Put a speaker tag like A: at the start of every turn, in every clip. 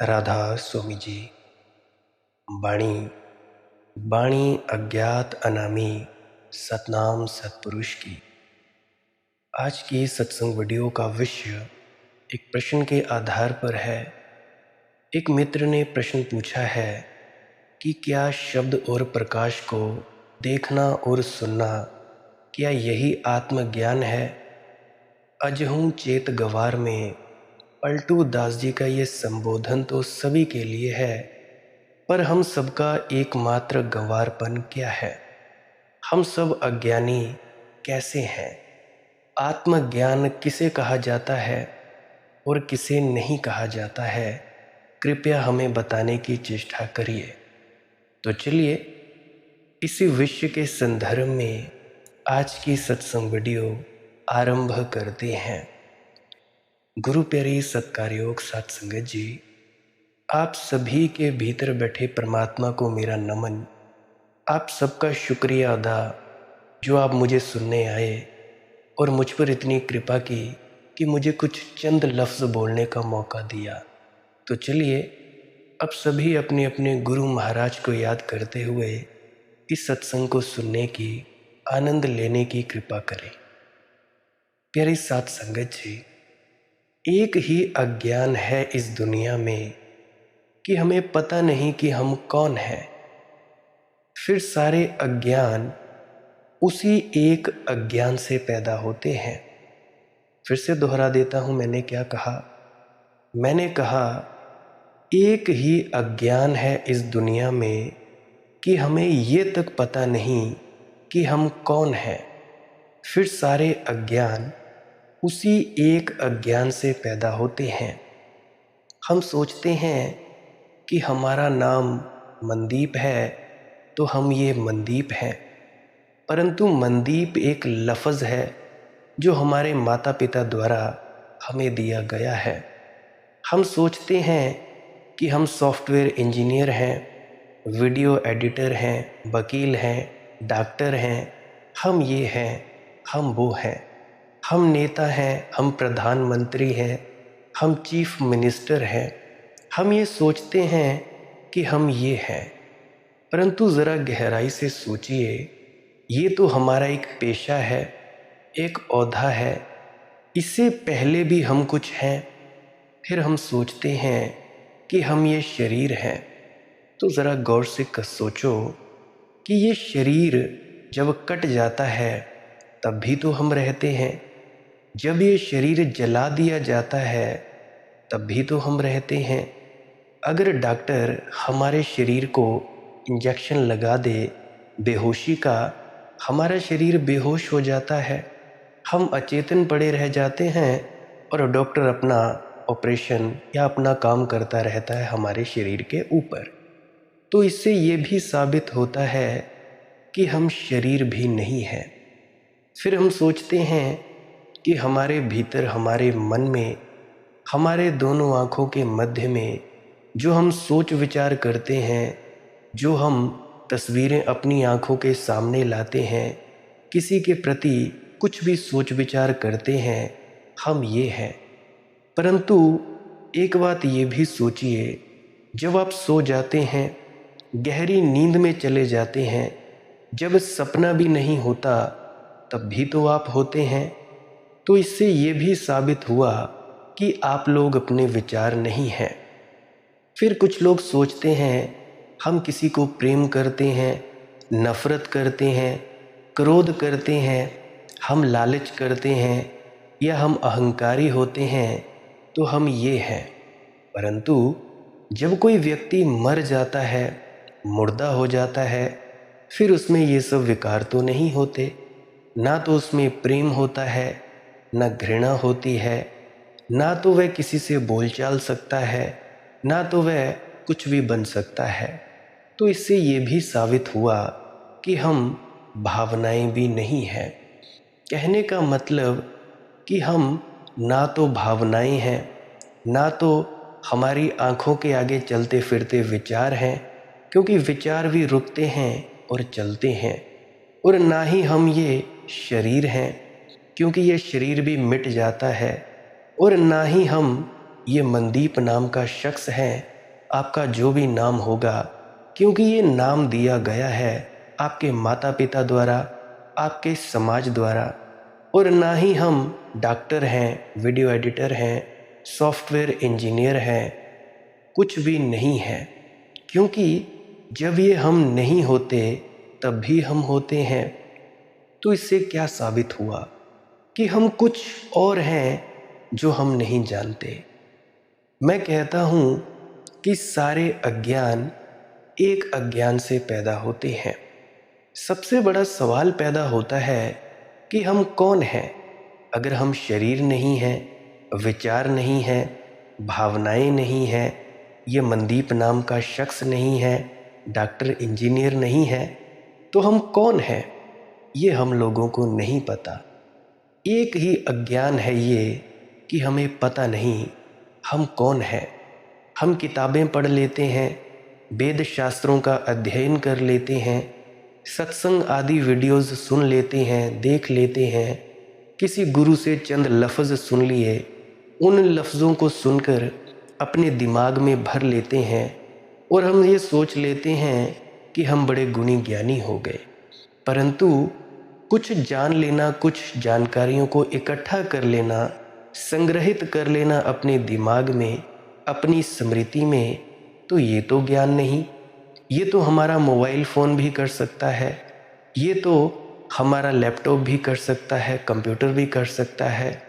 A: राधा स्वामी जी। बाणी बाणी अज्ञात अनामी सतनाम सतपुरुष की। आज की सत्संग वीडियो का विषय एक प्रश्न के आधार पर है। एक मित्र ने प्रश्न पूछा है कि क्या शब्द और प्रकाश को देखना और सुनना, क्या यही आत्मज्ञान है? अजहूं चेत गवार में पलटू दास जी का ये संबोधन तो सभी के लिए है, पर हम सबका एकमात्र गंवारपन क्या है? हम सब अज्ञानी कैसे हैं? आत्मज्ञान किसे कहा जाता है और किसे नहीं कहा जाता है? कृपया हमें बताने की चेष्टा करिए। तो चलिए इसी विषय के संदर्भ में आज की सत्संग वीडियो आरंभ करते हैं। गुरु प्यारी सत्कारयोग साथ संगत जी, आप सभी के भीतर बैठे परमात्मा को मेरा नमन। आप सबका शुक्रिया अदा जो आप मुझे सुनने आए और मुझ पर इतनी कृपा की कि मुझे कुछ चंद लफ्ज़ बोलने का मौका दिया। तो चलिए अब सभी अपने अपने गुरु महाराज को याद करते हुए इस सत्संग को सुनने की, आनंद लेने की कृपा करें। प्यारी साथ संगत जी, एक ही अज्ञान है इस दुनिया में कि हमें पता नहीं कि हम कौन हैं। फिर सारे अज्ञान उसी एक अज्ञान से पैदा होते हैं। फिर से दोहरा देता हूं, मैंने क्या कहा? मैंने कहा एक ही अज्ञान है इस दुनिया में कि हमें ये तक पता नहीं कि हम कौन हैं। फिर सारे अज्ञान उसी एक अज्ञान से पैदा होते हैं। हम सोचते हैं कि हमारा नाम मनदीप है तो हम ये मनदीप हैं, परंतु मनदीप एक लफ्ज़ है जो हमारे माता पिता द्वारा हमें दिया गया है। हम सोचते हैं कि हम सॉफ्टवेयर इंजीनियर हैं, वीडियो एडिटर हैं, वकील हैं, डॉक्टर हैं, हम ये हैं, हम वो हैं, हम नेता हैं, हम प्रधानमंत्री हैं, हम चीफ मिनिस्टर हैं। हम ये सोचते हैं कि हम ये हैं, परंतु ज़रा गहराई से सोचिए, ये तो हमारा एक पेशा है, एक ओहदा है। इससे पहले भी हम कुछ हैं। फिर हम सोचते हैं कि हम ये शरीर हैं। तो ज़रा गौर से सोचो कि ये शरीर जब कट जाता है तब भी तो हम रहते हैं। जब ये शरीर जला दिया जाता है तब भी तो हम रहते हैं। अगर डॉक्टर हमारे शरीर को इंजेक्शन लगा दे बेहोशी का, हमारा शरीर बेहोश हो जाता है, हम अचेतन पड़े रह जाते हैं और डॉक्टर अपना ऑपरेशन या अपना काम करता रहता है हमारे शरीर के ऊपर। तो इससे ये भी साबित होता है कि हम शरीर भी नहीं हैं। फिर हम सोचते हैं कि हमारे भीतर, हमारे मन में, हमारे दोनों आँखों के मध्य में जो हम सोच विचार करते हैं, जो हम तस्वीरें अपनी आँखों के सामने लाते हैं, किसी के प्रति कुछ भी सोच विचार करते हैं, हम ये हैं। परंतु एक बात ये भी सोचिए, जब आप सो जाते हैं, गहरी नींद में चले जाते हैं, जब सपना भी नहीं होता तब भी तो आप होते हैं। तो इससे ये भी साबित हुआ कि आप लोग अपने विचार नहीं हैं। फिर कुछ लोग सोचते हैं हम किसी को प्रेम करते हैं, नफ़रत करते हैं, क्रोध करते हैं, हम लालच करते हैं या हम अहंकारी होते हैं, तो हम ये हैं। परंतु जब कोई व्यक्ति मर जाता है, मुर्दा हो जाता है, फिर उसमें ये सब विकार तो नहीं होते। ना तो उसमें प्रेम होता है, ना घृणा होती है, ना तो वह किसी से बोलचाल सकता है, ना तो वह कुछ भी बन सकता है। तो इससे ये भी साबित हुआ कि हम भावनाएं भी नहीं हैं। कहने का मतलब कि हम ना तो भावनाएं हैं, ना तो हमारी आँखों के आगे चलते फिरते विचार हैं, क्योंकि विचार भी रुकते हैं और चलते हैं, और ना ही हम ये शरीर हैं, क्योंकि ये शरीर भी मिट जाता है, और ना ही हम ये मनदीप नाम का शख्स हैं आपका जो भी नाम होगा, क्योंकि ये नाम दिया गया है आपके माता पिता द्वारा, आपके समाज द्वारा। और ना ही हम डॉक्टर हैं, वीडियो एडिटर हैं, सॉफ्टवेयर इंजीनियर हैं, कुछ भी नहीं है। क्योंकि जब ये हम नहीं होते तब भी हम होते हैं। तो इससे क्या साबित हुआ कि हम कुछ और हैं जो हम नहीं जानते। मैं कहता हूँ कि सारे अज्ञान एक अज्ञान से पैदा होते हैं। सबसे बड़ा सवाल पैदा होता है कि हम कौन हैं। अगर हम शरीर नहीं हैं, विचार नहीं हैं, भावनाएं नहीं हैं, ये मनदीप नाम का शख्स नहीं है, डॉक्टर इंजीनियर नहीं है, तो हम कौन हैं ये हम लोगों को नहीं पता। एक ही अज्ञान है ये कि हमें पता नहीं हम कौन हैं। हम किताबें पढ़ लेते हैं, वेद शास्त्रों का अध्ययन कर लेते हैं, सत्संग आदि वीडियोज़ सुन लेते हैं, देख लेते हैं, किसी गुरु से चंद लफ्ज़ सुन लिए, उन लफ्ज़ों को सुनकर अपने दिमाग में भर लेते हैं और हम ये सोच लेते हैं कि हम बड़े गुणी ज्ञानी हो गए। परंतु कुछ जान लेना, कुछ जानकारियों को इकट्ठा कर लेना, संग्रहित कर लेना अपने दिमाग में, अपनी स्मृति में, तो ये तो ज्ञान नहीं। ये तो हमारा मोबाइल फ़ोन भी कर सकता है, ये तो हमारा लैपटॉप भी कर सकता है, कंप्यूटर भी कर सकता है।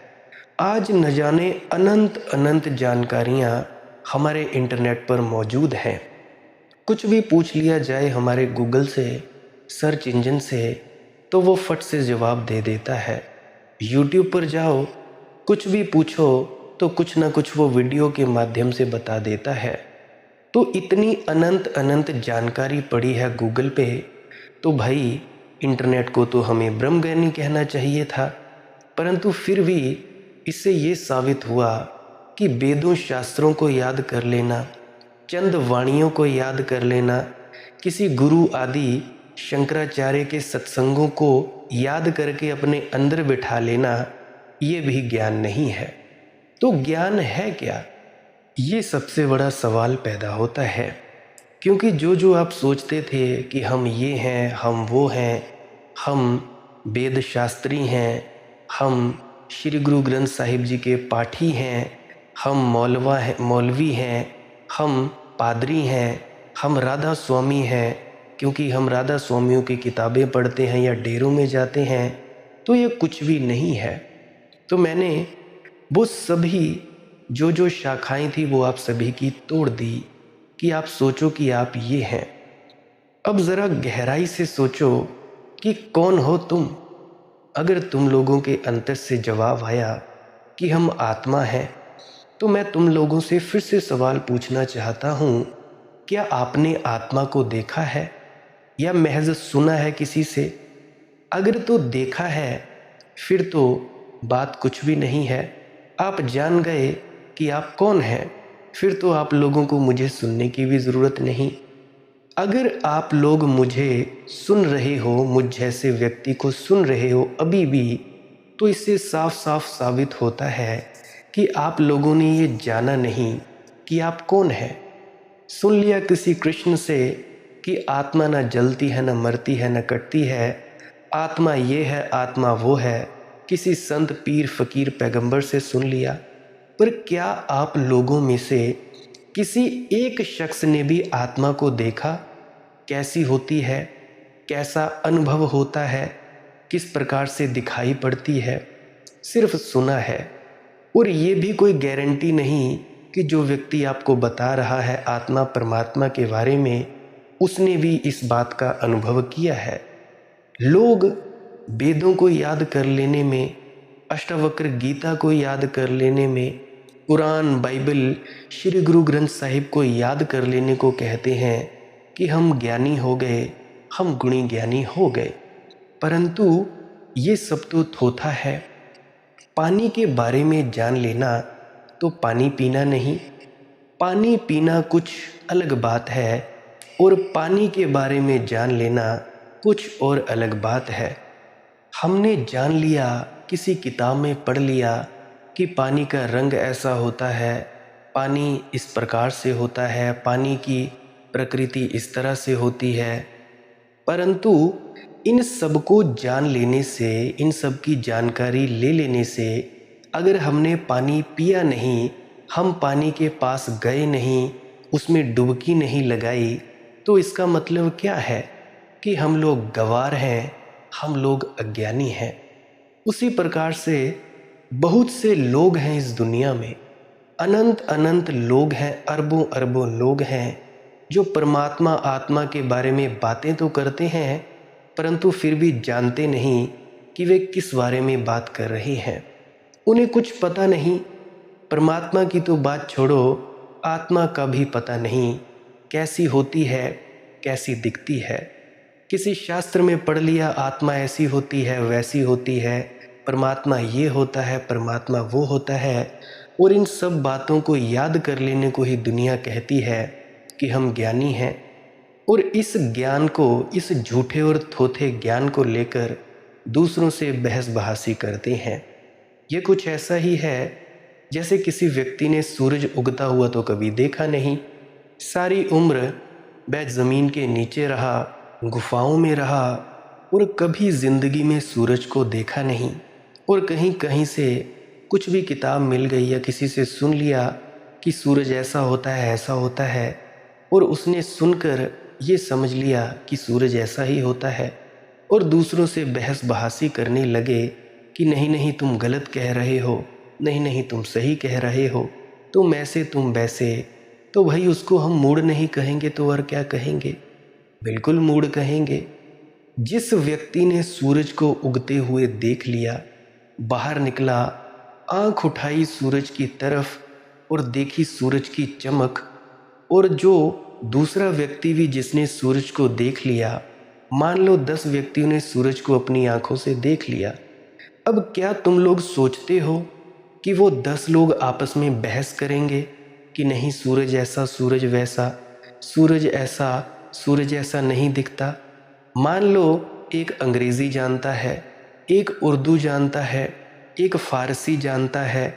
A: आज न जाने अनंत अनंत जानकारियाँ हमारे इंटरनेट पर मौजूद हैं। कुछ भी पूछ लिया जाए हमारे गूगल से, सर्च इंजन से, तो वो फट से जवाब दे देता है। यूट्यूब पर जाओ, कुछ भी पूछो तो कुछ ना कुछ वो वीडियो के माध्यम से बता देता है। तो इतनी अनंत अनंत जानकारी पड़ी है गूगल पे, तो भाई इंटरनेट को तो हमें ब्रह्मज्ञानी कहना चाहिए था। परंतु फिर भी इससे ये साबित हुआ कि वेदों शास्त्रों को याद कर लेना, चंद वाणियों को याद कर लेना, किसी गुरु आदि शंकराचार्य के सत्संगों को याद करके अपने अंदर बिठा लेना, ये भी ज्ञान नहीं है। तो ज्ञान है क्या, ये सबसे बड़ा सवाल पैदा होता है। क्योंकि जो जो आप सोचते थे कि हम ये हैं, हम वो हैं, हम वेद शास्त्री हैं, हम श्री गुरु ग्रंथ साहिब जी के पाठी हैं, हम मौलवी हैं, हम पादरी हैं, हम राधा स्वामी हैं, क्योंकि हम राधा स्वामियों की किताबें पढ़ते हैं या डेरों में जाते हैं, तो ये कुछ भी नहीं है। तो मैंने वो सभी जो जो शाखाएं थी वो आप सभी की तोड़ दी कि आप सोचो कि आप ये हैं। अब ज़रा गहराई से सोचो कि कौन हो तुम। अगर तुम लोगों के अंतर से जवाब आया कि हम आत्मा हैं, तो मैं तुम लोगों से फिर से सवाल पूछना चाहता हूँ, क्या आपने आत्मा को देखा है या महज सुना है किसी से? अगर तो देखा है फिर तो बात कुछ भी नहीं है, आप जान गए कि आप कौन हैं, फिर तो आप लोगों को मुझे सुनने की भी ज़रूरत नहीं। अगर आप लोग मुझे सुन रहे हो, मुझ जैसे व्यक्ति को सुन रहे हो अभी भी, तो इससे साफ साफ साबित होता है कि आप लोगों ने ये जाना नहीं कि आप कौन हैं। सुन लिया किसी कृष्ण से कि आत्मा न जलती है, न मरती है, न कटती है, आत्मा ये है, आत्मा वो है, किसी संत पीर फकीर पैगंबर से सुन लिया। पर क्या आप लोगों में से किसी एक शख्स ने भी आत्मा को देखा? कैसी होती है, कैसा अनुभव होता है, किस प्रकार से दिखाई पड़ती है? सिर्फ सुना है। और ये भी कोई गारंटी नहीं कि जो व्यक्ति आपको बता रहा है आत्मा परमात्मा के बारे में, उसने भी इस बात का अनुभव किया है। लोग वेदों को याद कर लेने में, अष्टावक्र गीता को याद कर लेने में, कुरान, बाइबल, श्री गुरु ग्रंथ साहिब को याद कर लेने को कहते हैं कि हम ज्ञानी हो गए, हम गुणी ज्ञानी हो गए। परंतु ये सब तो थोथा है। पानी के बारे में जान लेना तो पानी पीना नहीं, पानी पीना कुछ अलग बात है और पानी के बारे में जान लेना कुछ और अलग बात है। हमने जान लिया, किसी किताब में पढ़ लिया कि पानी का रंग ऐसा होता है, पानी इस प्रकार से होता है, पानी की प्रकृति इस तरह से होती है। परंतु इन सब को जान लेने से, इन सब की जानकारी ले लेने से, अगर हमने पानी पिया नहीं, हम पानी के पास गए नहीं, उसमें डुबकी नहीं लगाई, तो इसका मतलब क्या है कि हम लोग गंवार हैं, हम लोग अज्ञानी हैं। उसी प्रकार से बहुत से लोग हैं इस दुनिया में, अनंत अनंत लोग हैं, अरबों अरबों लोग हैं जो परमात्मा आत्मा के बारे में बातें तो करते हैं, परंतु फिर भी जानते नहीं कि वे किस बारे में बात कर रहे हैं। उन्हें कुछ पता नहीं। परमात्मा की तो बात छोड़ो, आत्मा का भी पता नहीं कैसी होती है, कैसी दिखती है। किसी शास्त्र में पढ़ लिया आत्मा ऐसी होती है, वैसी होती है, परमात्मा ये होता है, परमात्मा वो होता है, और इन सब बातों को याद कर लेने को ही दुनिया कहती है कि हम ज्ञानी हैं। और इस ज्ञान को, इस झूठे और थोथे ज्ञान को लेकर दूसरों से बहस बहासी करते हैं। ये कुछ ऐसा ही है जैसे किसी व्यक्ति ने सूरज उगता हुआ तो कभी देखा नहीं, सारी उम्र वह ज़मीन के नीचे रहा, गुफाओं में रहा, और कभी ज़िंदगी में सूरज को देखा नहीं। और कहीं कहीं से कुछ भी किताब मिल गई या किसी से सुन लिया कि सूरज ऐसा होता है, ऐसा होता है, और उसने सुनकर ये समझ लिया कि सूरज ऐसा ही होता है, और दूसरों से बहस बहासी करने लगे कि नहीं नहीं तुम गलत कह रहे हो, नहीं नहीं तुम सही कह रहे हो, तुम ऐसे तुम वैसे। तो भाई उसको हम मूड नहीं कहेंगे तो और क्या कहेंगे? बिल्कुल मूड कहेंगे। जिस व्यक्ति ने सूरज को उगते हुए देख लिया, बाहर निकला, आंख उठाई सूरज की तरफ और देखी सूरज की चमक, और जो दूसरा व्यक्ति भी जिसने सूरज को देख लिया, मान लो 10 व्यक्तियों ने सूरज को अपनी आंखों से देख लिया, अब क्या तुम लोग सोचते हो कि वो 10 लोग आपस में बहस करेंगे कि नहीं सूरज ऐसा, सूरज वैसा, सूरज ऐसा नहीं दिखता? मान लो एक अंग्रेज़ी जानता है, एक उर्दू जानता है, एक फ़ारसी जानता है,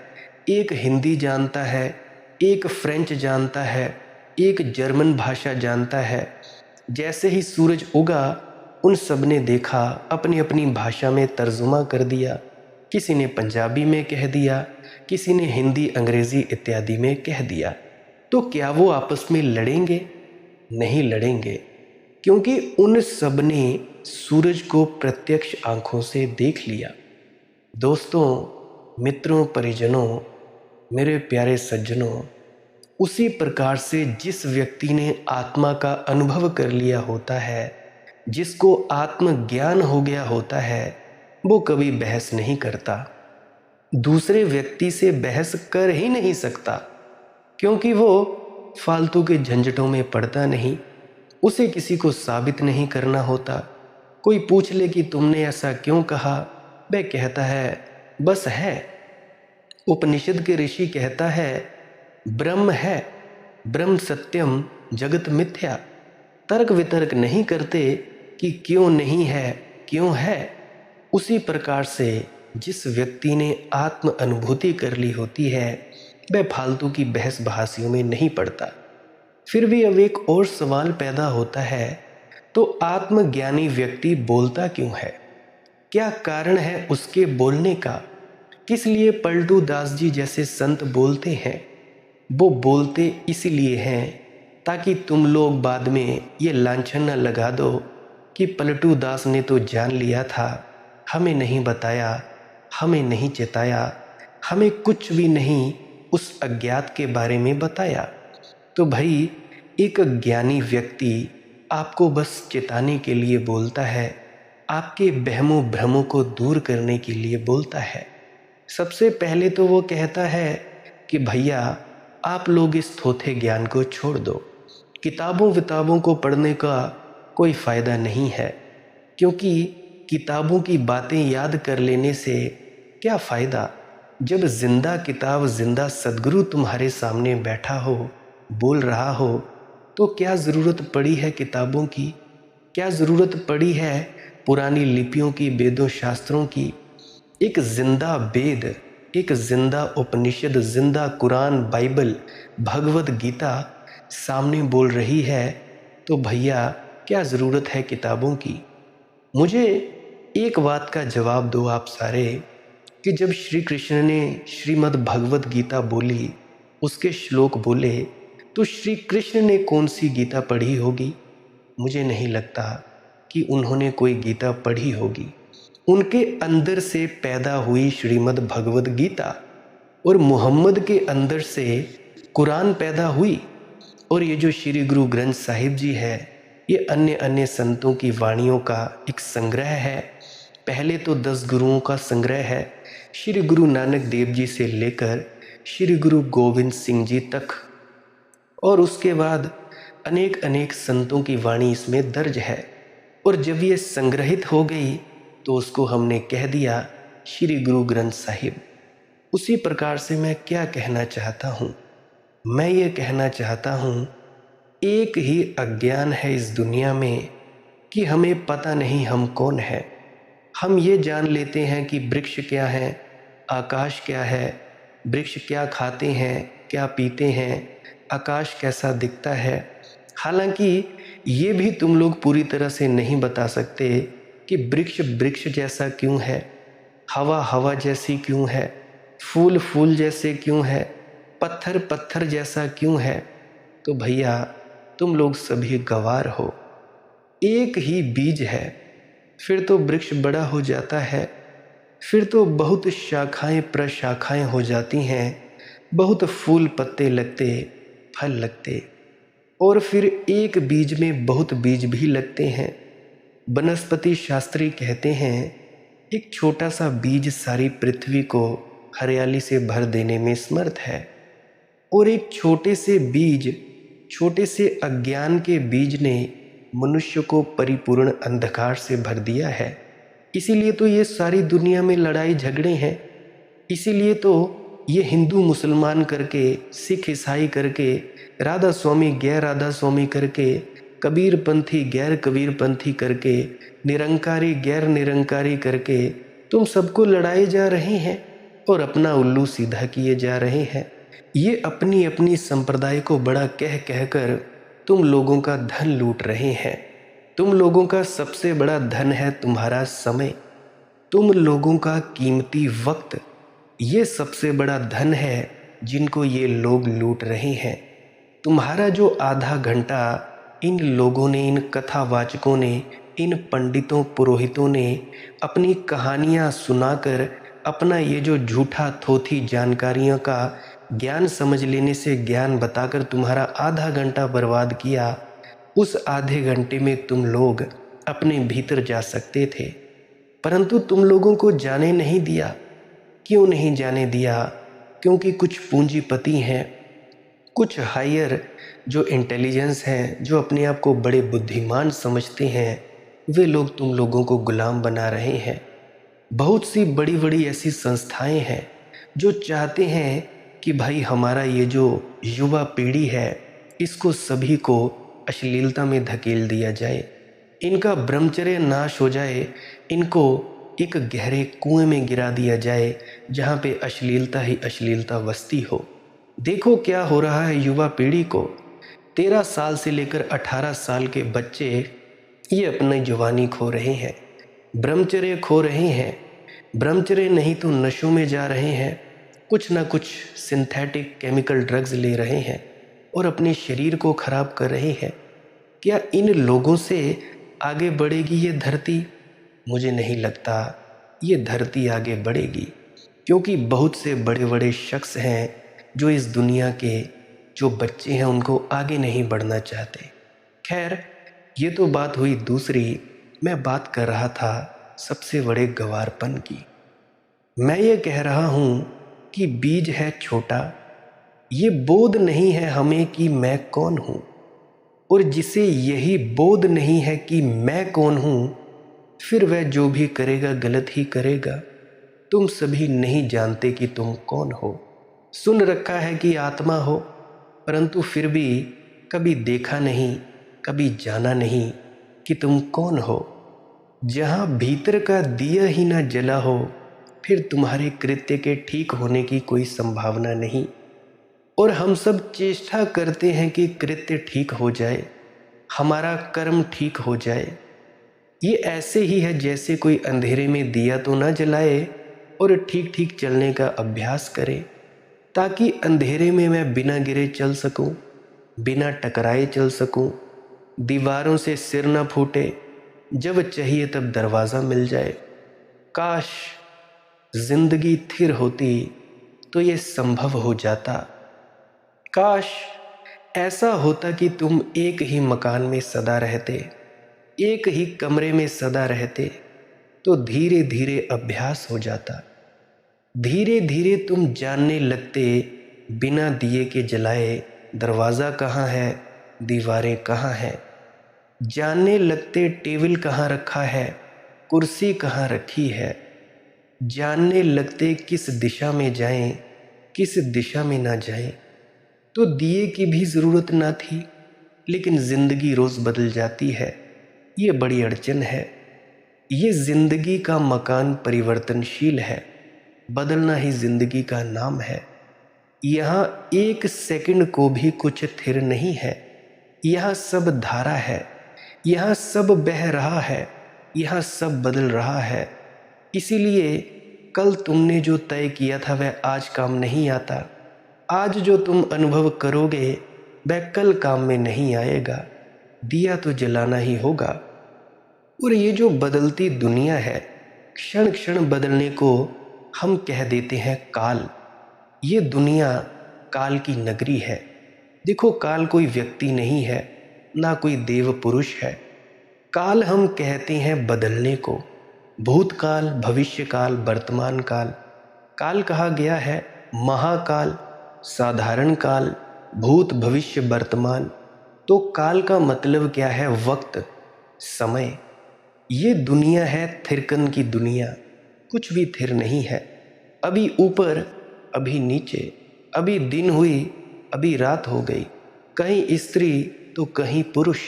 A: एक हिंदी जानता है, एक फ्रेंच जानता है, एक जर्मन भाषा जानता है। जैसे ही सूरज उगा, उन सब ने देखा, अपनी अपनी भाषा में तर्जुमा कर दिया। किसी ने पंजाबी में कह दिया, किसी ने हिंदी अंग्रेज़ी इत्यादि में कह दिया। तो क्या वो आपस में लड़ेंगे? नहीं लड़ेंगे, क्योंकि उन सब ने सूरज को प्रत्यक्ष आंखों से देख लिया। दोस्तों, मित्रों, परिजनों, मेरे प्यारे सज्जनों, उसी प्रकार से जिस व्यक्ति ने आत्मा का अनुभव कर लिया होता है, जिसको आत्मज्ञान हो गया होता है, वो कभी बहस नहीं करता, दूसरे व्यक्ति से बहस कर ही नहीं सकता, क्योंकि वो फालतू के झंझटों में पड़ता नहीं। उसे किसी को साबित नहीं करना होता। कोई पूछ ले कि तुमने ऐसा क्यों कहा, वह कहता है बस है। उपनिषद के ऋषि कहता है ब्रह्म है, ब्रह्म सत्यम जगत मिथ्या। तर्क वितर्क नहीं करते कि क्यों नहीं है, क्यों है। उसी प्रकार से जिस व्यक्ति ने आत्म अनुभूति कर ली होती है, वह फालतू की बहस बहासियों में नहीं पड़ता। फिर भी अब एक और सवाल पैदा होता है, तो आत्मज्ञानी व्यक्ति बोलता क्यों है? क्या कारण है उसके बोलने का? किस लिए पलटू दास जी जैसे संत बोलते हैं? वो बोलते इसीलिए हैं ताकि तुम लोग बाद में ये लांछन न लगा दो कि पलटू दास ने तो जान लिया था, हमें नहीं बताया, हमें नहीं चेताया, हमें कुछ भी नहीं उस अज्ञात के बारे में बताया। तो भाई, एक ज्ञानी व्यक्ति आपको बस चेताने के लिए बोलता है, आपके वहमों भ्रमों को दूर करने के लिए बोलता है। सबसे पहले तो वो कहता है कि भैया आप लोग इस थोथे ज्ञान को छोड़ दो, किताबों विताबों को पढ़ने का कोई फ़ायदा नहीं है, क्योंकि किताबों की बातें याद कर लेने से क्या फ़ायदा जब जिंदा किताब, जिंदा सद्गुरु तुम्हारे सामने बैठा हो, बोल रहा हो। तो क्या ज़रूरत पड़ी है किताबों की? क्या ज़रूरत पड़ी है पुरानी लिपियों की, वेदों शास्त्रों की? एक जिंदा वेद, एक जिंदा उपनिषद, जिंदा कुरान, बाइबल, भगवत गीता सामने बोल रही है, तो भैया क्या ज़रूरत है किताबों की। मुझे एक बात का जवाब दो आप सारे, कि जब श्री कृष्ण ने श्रीमद् भगवत गीता बोली, उसके श्लोक बोले, तो श्री कृष्ण ने कौन सी गीता पढ़ी होगी। मुझे नहीं लगता कि उन्होंने कोई गीता पढ़ी होगी। उनके अंदर से पैदा हुई श्रीमद् भगवत गीता, और मोहम्मद के अंदर से कुरान पैदा हुई। और ये जो श्री गुरु ग्रंथ साहिब जी है, ये अन्य अन्य संतों की वाणियों का एक संग्रह है। पहले तो 10 गुरुओं का संग्रह है, श्री गुरु नानक देव जी से लेकर श्री गुरु गोविंद सिंह जी तक, और उसके बाद अनेक अनेक संतों की वाणी इसमें दर्ज है। और जब ये संग्रहित हो गई तो उसको हमने कह दिया श्री गुरु ग्रंथ साहिब। उसी प्रकार से मैं क्या कहना चाहता हूँ, मैं ये कहना चाहता हूँ, एक ही अज्ञान है इस दुनिया में कि हमें पता नहीं हम कौन है। हम ये जान लेते हैं कि वृक्ष क्या है, आकाश क्या है, वृक्ष क्या खाते हैं, क्या पीते हैं, आकाश कैसा दिखता है। हालांकि ये भी तुम लोग पूरी तरह से नहीं बता सकते कि वृक्ष वृक्ष जैसा क्यों है, हवा हवा जैसी क्यों है, फूल फूल जैसे क्यों है, पत्थर पत्थर जैसा क्यों है। तो भैया तुम लोग सभी गवार हो। एक ही बीज है, फिर तो वृक्ष बड़ा हो जाता है, फिर तो बहुत शाखाएं प्रशाखाएं हो जाती हैं, बहुत फूल पत्ते लगते, फल लगते, और फिर एक बीज में बहुत बीज भी लगते हैं। वनस्पति शास्त्री कहते हैं एक छोटा सा बीज सारी पृथ्वी को हरियाली से भर देने में समर्थ है। और एक छोटे से बीज, छोटे से अज्ञान के बीज ने मनुष्य को परिपूर्ण अंधकार से भर दिया है। इसीलिए तो ये सारी दुनिया में लड़ाई झगड़े हैं। इसीलिए तो ये हिंदू मुसलमान करके, सिख ईसाई करके, राधा स्वामी गैर राधा स्वामी करके, कबीर पंथी गैर कबीर पंथी करके, निरंकारी गैर निरंकारी करके तुम सबको लड़ाए जा रहे हैं और अपना उल्लू सीधा किए जा रहे हैं। ये अपनी अपनी संप्रदाय को बड़ा कह कहकर तुम लोगों का धन लूट रहे हैं। तुम लोगों का सबसे बड़ा धन है तुम्हारा समय, तुम लोगों का कीमती वक्त, ये सबसे बड़ा धन है जिनको ये लोग लूट रहे हैं। तुम्हारा जो आधा घंटा इन लोगों ने, इन कथावाचकों ने, इन पंडितों पुरोहितों ने अपनी कहानियाँ सुनाकर अपना ये जो झूठा थोथी जानकारियों का ज्ञान समझ लेने से ज्ञान बताकर तुम्हारा आधा घंटा बर्बाद किया, उस आधे घंटे में तुम लोग अपने भीतर जा सकते थे, परंतु तुम लोगों को जाने नहीं दिया। क्यों नहीं जाने दिया? क्योंकि कुछ पूंजीपति हैं, कुछ हायर जो इंटेलिजेंस हैं, जो अपने आप को बड़े बुद्धिमान समझते हैं, वे लोग तुम लोगों को गुलाम बना रहे हैं। बहुत सी बड़ी बड़ी ऐसी संस्थाएं हैं जो चाहते हैं कि भाई हमारा ये जो युवा पीढ़ी है, इसको सभी को अश्लीलता में धकेल दिया जाए, इनका ब्रह्मचर्य नाश हो जाए, इनको एक गहरे कुएं में गिरा दिया जाए जहाँ पे अश्लीलता ही अश्लीलता बसती हो। देखो क्या हो रहा है युवा पीढ़ी को। 13 साल से लेकर 18 साल के बच्चे ये अपनी जवानी खो रहे हैं, ब्रह्मचर्य खो रहे हैं। ब्रह्मचर्य नहीं तो नशों में जा रहे हैं, कुछ ना कुछ सिंथेटिक केमिकल ड्रग्स ले रहे हैं और अपने शरीर को खराब कर रहे हैं। क्या इन लोगों से आगे बढ़ेगी ये धरती? मुझे नहीं लगता ये धरती आगे बढ़ेगी, क्योंकि बहुत से बड़े बड़े शख्स हैं जो इस दुनिया के जो बच्चे हैं उनको आगे नहीं बढ़ना चाहते। खैर, ये तो बात हुई दूसरी। मैं बात कर रहा था सबसे बड़े गवारपन की। मैं ये कह रहा हूँ कि बीज है छोटा, ये बोध नहीं है हमें कि मैं कौन हूँ, और जिसे यही बोध नहीं है कि मैं कौन हूँ, फिर वह जो भी करेगा गलत ही करेगा। तुम सभी नहीं जानते कि तुम कौन हो। सुन रखा है कि आत्मा हो, परंतु फिर भी कभी देखा नहीं, कभी जाना नहीं कि तुम कौन हो। जहाँ भीतर का दिया ही ना जला हो, फिर तुम्हारे कृत्य के ठीक होने की कोई संभावना नहीं। और हम सब चेष्टा करते हैं कि कृत्य ठीक हो जाए, हमारा कर्म ठीक हो जाए। ये ऐसे ही है जैसे कोई अंधेरे में दिया तो ना जलाए और ठीक ठीक चलने का अभ्यास करे, ताकि अंधेरे में मैं बिना गिरे चल सकूं, बिना टकराए चल सकूं, दीवारों से सिर न फूटे, जब चाहिए तब दरवाज़ा मिल जाए। काश जिंदगी थिर होती तो ये संभव हो जाता। काश ऐसा होता कि तुम एक ही मकान में सदा रहते, एक ही कमरे में सदा रहते, तो धीरे धीरे अभ्यास हो जाता। धीरे धीरे तुम जानने लगते बिना दिए के जलाए दरवाज़ा कहाँ है, दीवारें कहाँ हैं। जानने लगते टेबल कहाँ रखा है, कुर्सी कहाँ रखी है। जानने लगते किस दिशा में जाएं, किस दिशा में ना जाएं। तो दिए की भी ज़रूरत ना थी, लेकिन ज़िंदगी रोज़ बदल जाती है। ये बड़ी अड़चन है। ये ज़िंदगी का मकान परिवर्तनशील है, बदलना ही ज़िंदगी का नाम है। यहाँ एक सेकंड को भी कुछ स्थिर नहीं है। यहाँ सब धारा है, यहाँ सब बह रहा है, यहाँ सब बदल रहा है। इसीलिए कल तुमने जो तय किया था वह आज काम नहीं आता। आज जो तुम अनुभव करोगे वह कल काम में नहीं आएगा। दिया तो जलाना ही होगा। और ये जो बदलती दुनिया है, क्षण क्षण बदलने को हम कह देते हैं काल। ये दुनिया काल की नगरी है। देखो, काल कोई व्यक्ति नहीं है, ना कोई देव पुरुष है। काल हम कहते हैं बदलने को। भूतकाल, भविष्यकाल, वर्तमान काल। काल कहा गया है महाकाल, साधारण काल, भूत, भविष्य, वर्तमान। तो काल का मतलब क्या है? वक्त, समय। ये दुनिया है थिरकन की दुनिया, कुछ भी थिर नहीं है। अभी ऊपर, अभी नीचे, अभी दिन हुई, अभी रात हो गई। कहीं स्त्री तो कहीं पुरुष।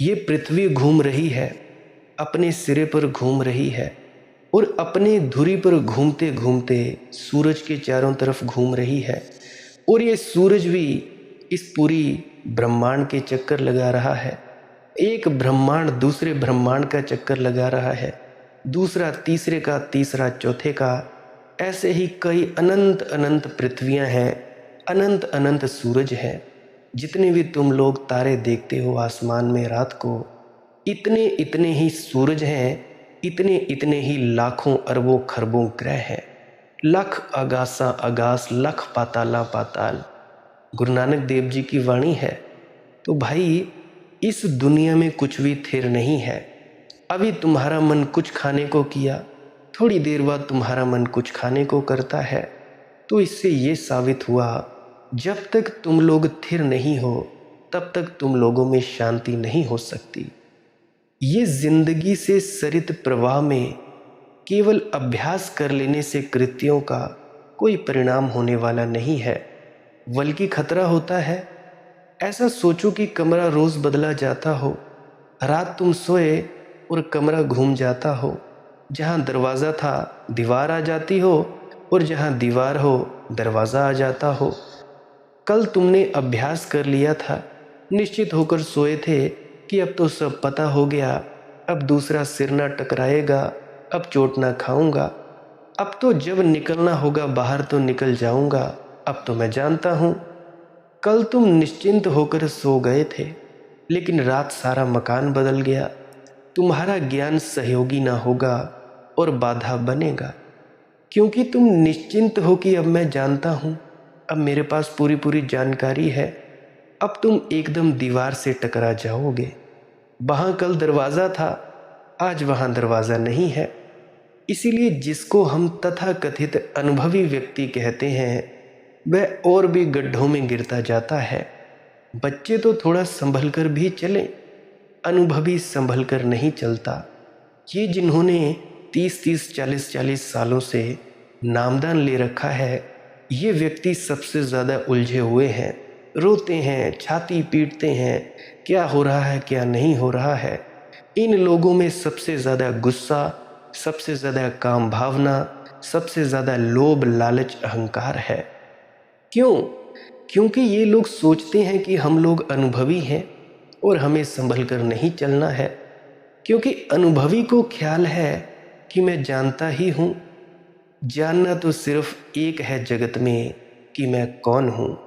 A: ये पृथ्वी घूम रही है, अपने सिरे पर घूम रही है, और अपने धुरी पर घूमते घूमते सूरज के चारों तरफ घूम रही है। और ये सूरज भी इस पूरी ब्रह्मांड के चक्कर लगा रहा है। एक ब्रह्मांड दूसरे ब्रह्मांड का चक्कर लगा रहा है, दूसरा तीसरे का, तीसरा चौथे का। ऐसे ही कई अनंत अनंत पृथ्वियां हैं, अनंत अनंत सूरज हैं। जितने भी तुम लोग तारे देखते हो आसमान में रात को, इतने इतने ही सूरज हैं, इतने इतने ही लाखों अरबों खरबों ग्रह हैं। लख आगासा आगास, लख पाताला पाताल। गुरु नानक देव जी की वाणी है। तो भाई, इस दुनिया में कुछ भी थिर नहीं है। अभी तुम्हारा मन कुछ खाने को किया, थोड़ी देर बाद तुम्हारा मन कुछ खाने को करता है। तो इससे ये साबित हुआ, जब तक तुम लोग थिर नहीं हो तब तक तुम लोगों में शांति नहीं हो सकती। ये जिंदगी से सरित प्रवाह में केवल अभ्यास कर लेने से कृत्यों का कोई परिणाम होने वाला नहीं है, बल्कि खतरा होता है। ऐसा सोचो कि कमरा रोज बदला जाता हो। रात तुम सोए और कमरा घूम जाता हो। जहाँ दरवाज़ा था दीवार आ जाती हो, और जहाँ दीवार हो दरवाज़ा आ जाता हो। कल तुमने अभ्यास कर लिया था, निश्चित होकर सोए थे कि अब तो सब पता हो गया, अब दूसरा सिर ना टकराएगा, अब चोट ना खाऊंगा, अब तो जब निकलना होगा बाहर तो निकल जाऊंगा, अब तो मैं जानता हूँ। कल तुम निश्चिंत होकर सो गए थे, लेकिन रात सारा मकान बदल गया। तुम्हारा ज्ञान सहयोगी ना होगा और बाधा बनेगा, क्योंकि तुम निश्चिंत हो कि अब मैं जानता हूँ, अब मेरे पास पूरी पूरी जानकारी है। अब तुम एकदम दीवार से टकरा जाओगे। वहाँ कल दरवाज़ा था, आज वहाँ दरवाज़ा नहीं है। इसीलिए जिसको हम तथाकथित अनुभवी व्यक्ति कहते हैं, वह और भी गड्ढों में गिरता जाता है। बच्चे तो थोड़ा संभल कर भी चलें, अनुभवी संभल कर नहीं चलता। ये जिन्होंने 30-30, 40-40 सालों से नामदान ले रखा है, ये व्यक्ति सबसे ज़्यादा उलझे हुए हैं। रोते हैं, छाती पीटते हैं, क्या हो रहा है क्या नहीं हो रहा है। इन लोगों में सबसे ज़्यादा गुस्सा, सबसे ज़्यादा काम भावना, सबसे ज़्यादा लोभ, लालच, अहंकार है। क्यों? क्योंकि ये लोग सोचते हैं कि हम लोग अनुभवी हैं और हमें संभल कर नहीं चलना है। क्योंकि अनुभवी को ख्याल है कि मैं जानता ही हूँ। जानना तो सिर्फ एक है जगत में कि मैं कौन हूँ।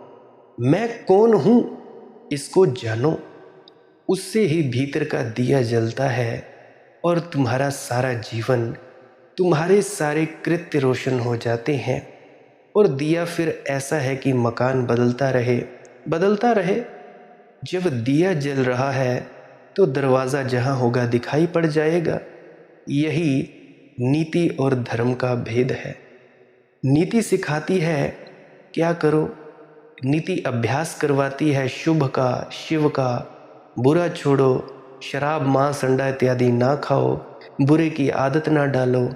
A: मैं कौन हूँ इसको जानो, उससे ही भीतर का दिया जलता है और तुम्हारा सारा जीवन, तुम्हारे सारे कृत्य रोशन हो जाते हैं। और दिया फिर ऐसा है कि मकान बदलता रहे, बदलता रहे। जब दिया जल रहा है तो दरवाज़ा जहाँ होगा दिखाई पड़ जाएगा। यही नीति और धर्म का भेद है। नीति सिखाती है क्या करो, नीति अभ्यास करवाती है शुभ का, शिव का। बुरा छोड़ो, शराब, मांस, अंडा इत्यादि ना खाओ, बुरे की आदत ना डालो,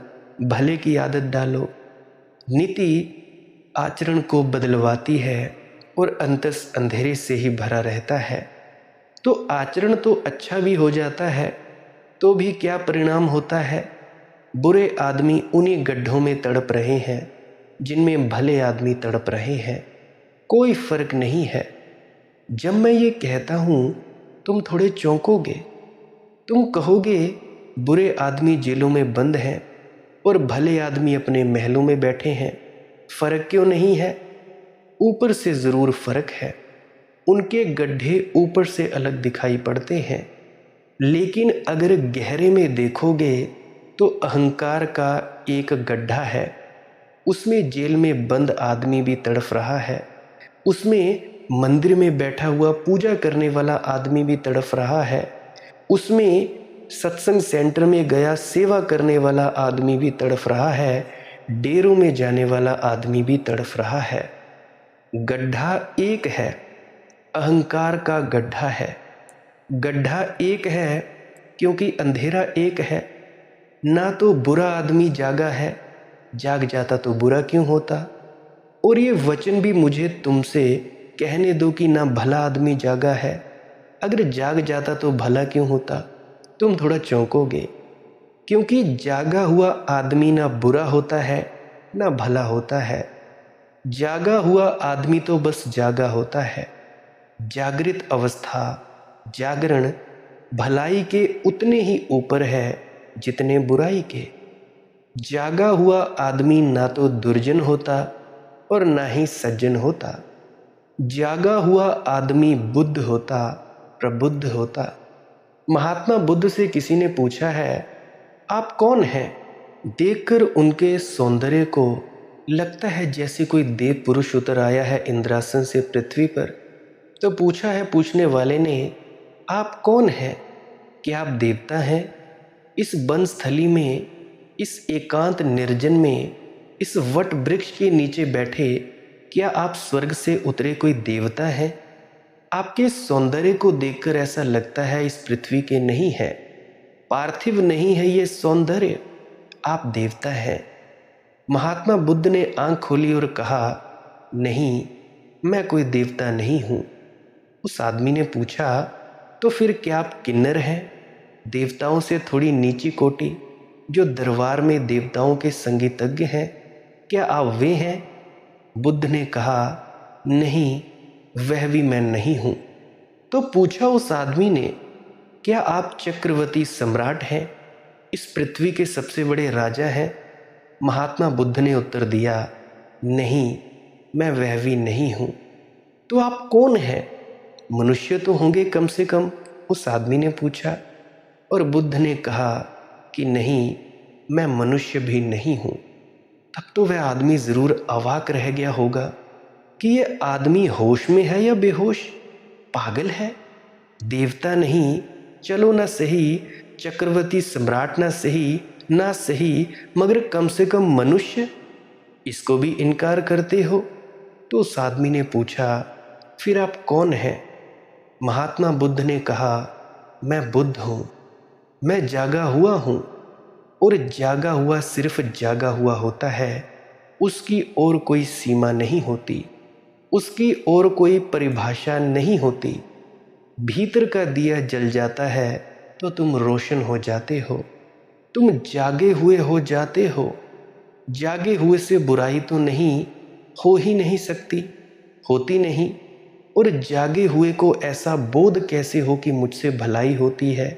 A: भले की आदत डालो। नीति आचरण को बदलवाती है और अंतस अंधेरे से ही भरा रहता है। तो आचरण तो अच्छा भी हो जाता है तो भी क्या परिणाम होता है? बुरे आदमी उन्हीं गड्ढों में तड़प रहे हैं जिनमें भले आदमी तड़प रहे हैं। कोई फर्क नहीं है। जब मैं ये कहता हूँ तुम थोड़े चौंकोगे। तुम कहोगे बुरे आदमी जेलों में बंद हैं और भले आदमी अपने महलों में बैठे हैं। फर्क क्यों नहीं है? ऊपर से ज़रूर फर्क है। उनके गड्ढे ऊपर से अलग दिखाई पड़ते हैं, लेकिन अगर गहरे में देखोगे तो अहंकार का एक गड्ढा है। उसमें जेल में बंद आदमी भी तड़फ रहा है, उसमें मंदिर में बैठा हुआ पूजा करने वाला आदमी भी तड़फ रहा है, उसमें सत्संग सेंटर में गया सेवा करने वाला आदमी भी तड़फ रहा है, डेरों में जाने वाला आदमी भी तड़फ रहा है। गड्ढा एक है, अहंकार का गड्ढा है। गड्ढा एक है क्योंकि अंधेरा एक है। ना तो बुरा आदमी जागा है, जाग जाता तो बुरा क्यों होता। और ये वचन भी मुझे तुमसे कहने दो कि ना भला आदमी जागा है। अगर जाग जाता तो भला क्यों होता? तुम थोड़ा चौंकोगे, क्योंकि जागा हुआ आदमी ना बुरा होता है ना भला होता है। जागा हुआ आदमी तो बस जागा होता है। जागृत अवस्था, जागरण भलाई के उतने ही ऊपर है जितने बुराई के। जागा हुआ आदमी ना तो दुर्जन होता और ना ही सज्जन होता। जागा हुआ आदमी बुद्ध होता, प्रबुद्ध होता। महात्मा बुद्ध से किसी ने पूछा है, आप कौन हैं? देखकर उनके सौंदर्य को लगता है जैसे कोई देव पुरुष उतर आया है इंद्रासन से पृथ्वी पर। तो पूछा है पूछने वाले ने, आप कौन हैं? क्या आप देवता हैं? इस बनस्थली में, इस एकांत निर्जन में, इस वट वृक्ष के नीचे बैठे, क्या आप स्वर्ग से उतरे कोई देवता हैं? आपके सौंदर्य को देखकर ऐसा लगता है इस पृथ्वी के नहीं है, पार्थिव नहीं है ये सौंदर्य, आप देवता हैं। महात्मा बुद्ध ने आंख खोली और कहा, नहीं, मैं कोई देवता नहीं हूँ। उस आदमी ने पूछा, तो फिर क्या आप किन्नर हैं? देवताओं से थोड़ी नीची कोटि, जो दरबार में देवताओं के संगीतज्ञ हैं, क्या आप वे हैं? बुद्ध ने कहा, नहीं, वह भी मैं नहीं हूँ। तो पूछा उस आदमी ने, क्या आप चक्रवर्ती सम्राट हैं? इस पृथ्वी के सबसे बड़े राजा हैं? महात्मा बुद्ध ने उत्तर दिया, नहीं, मैं वह भी नहीं हूँ। तो आप कौन हैं? मनुष्य तो होंगे कम से कम, उस आदमी ने पूछा। और बुद्ध ने कहा कि नहीं, मैं मनुष्य भी नहीं हूँ। तब तो वह आदमी ज़रूर अवाक रह गया होगा कि यह आदमी होश में है या बेहोश, पागल है। देवता नहीं, चलो ना सही, चक्रवर्ती सम्राट ना सही, ना सही, मगर कम से कम मनुष्य, इसको भी इनकार करते हो। तो उस आदमी ने पूछा, फिर आप कौन हैं? महात्मा बुद्ध ने कहा, मैं बुद्ध हूँ, मैं जागा हुआ हूँ। और जागा हुआ सिर्फ जागा हुआ होता है, उसकी और कोई सीमा नहीं होती, उसकी और कोई परिभाषा नहीं होती। भीतर का दिया जल जाता है तो तुम रोशन हो जाते हो, तुम जागे हुए हो जाते हो। जागे हुए से बुराई तो नहीं हो ही नहीं सकती, होती नहीं। और जागे हुए को ऐसा बोध कैसे हो कि मुझसे भलाई होती है?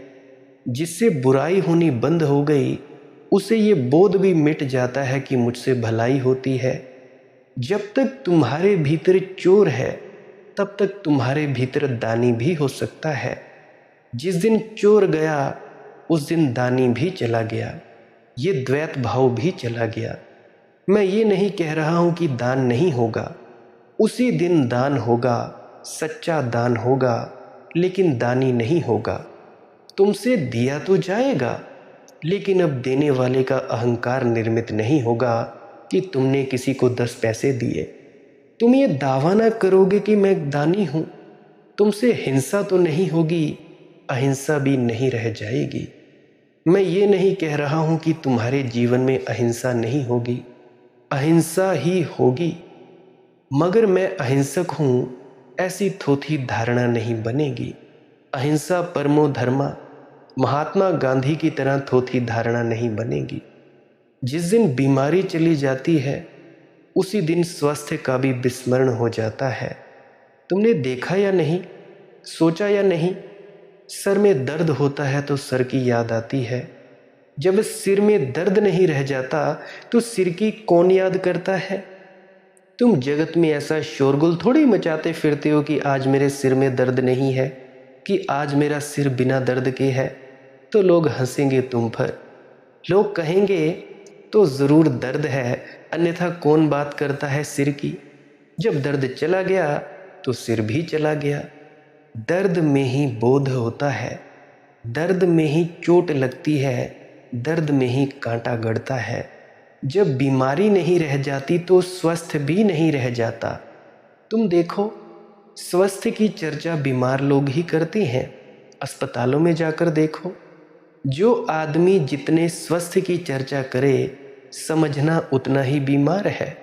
A: जिससे बुराई होनी बंद हो गई, उसे ये बोध भी मिट जाता है कि मुझसे भलाई होती है। जब तक तुम्हारे भीतर चोर है, तब तक तुम्हारे भीतर दानी भी हो सकता है। जिस दिन चोर गया, उस दिन दानी भी चला गया, ये द्वैत भाव भी चला गया। मैं ये नहीं कह रहा हूं कि दान नहीं होगा, उसी दिन दान होगा, सच्चा दान होगा, लेकिन दानी नहीं होगा। तुमसे दिया तो जाएगा, लेकिन अब देने वाले का अहंकार निर्मित नहीं होगा कि तुमने किसी को 10 पैसे दिए। तुम ये दावा ना करोगे कि मैं दानी हूं। तुमसे हिंसा तो नहीं होगी, अहिंसा भी नहीं रह जाएगी। मैं ये नहीं कह रहा हूं कि तुम्हारे जीवन में अहिंसा नहीं होगी, अहिंसा ही होगी। मगर मैं अहिंसक हूं, ऐसी थोथी धारणा नहीं बनेगी। अहिंसा परमो धर्मा, महात्मा गांधी की तरह थोथी धारणा नहीं बनेगी। जिस दिन बीमारी चली जाती है, उसी दिन स्वास्थ्य का भी विस्मरण हो जाता है। तुमने देखा या नहीं, सोचा या नहीं, सर में दर्द होता है तो सर की याद आती है। जब सिर में दर्द नहीं रह जाता, तो सिर की कौन याद करता है? तुम जगत में ऐसा शोरगुल थोड़ी मचाते फिरते हो कि आज मेरे सिर में दर्द नहीं है, कि आज मेरा सिर बिना दर्द के है। तो लोग हंसेंगे तुम पर, लोग कहेंगे तो ज़रूर दर्द है, अन्यथा कौन बात करता है सिर की। जब दर्द चला गया तो सिर भी चला गया। दर्द में ही बोध होता है, दर्द में ही चोट लगती है, दर्द में ही कांटा गड़ता है। जब बीमारी नहीं रह जाती तो स्वस्थ भी नहीं रह जाता। तुम देखो, स्वस्थ की चर्चा बीमार लोग ही करते हैं। अस्पतालों में जाकर देखो, जो आदमी जितने स्वस्थ की चर्चा करे, समझना उतना ही बीमार है।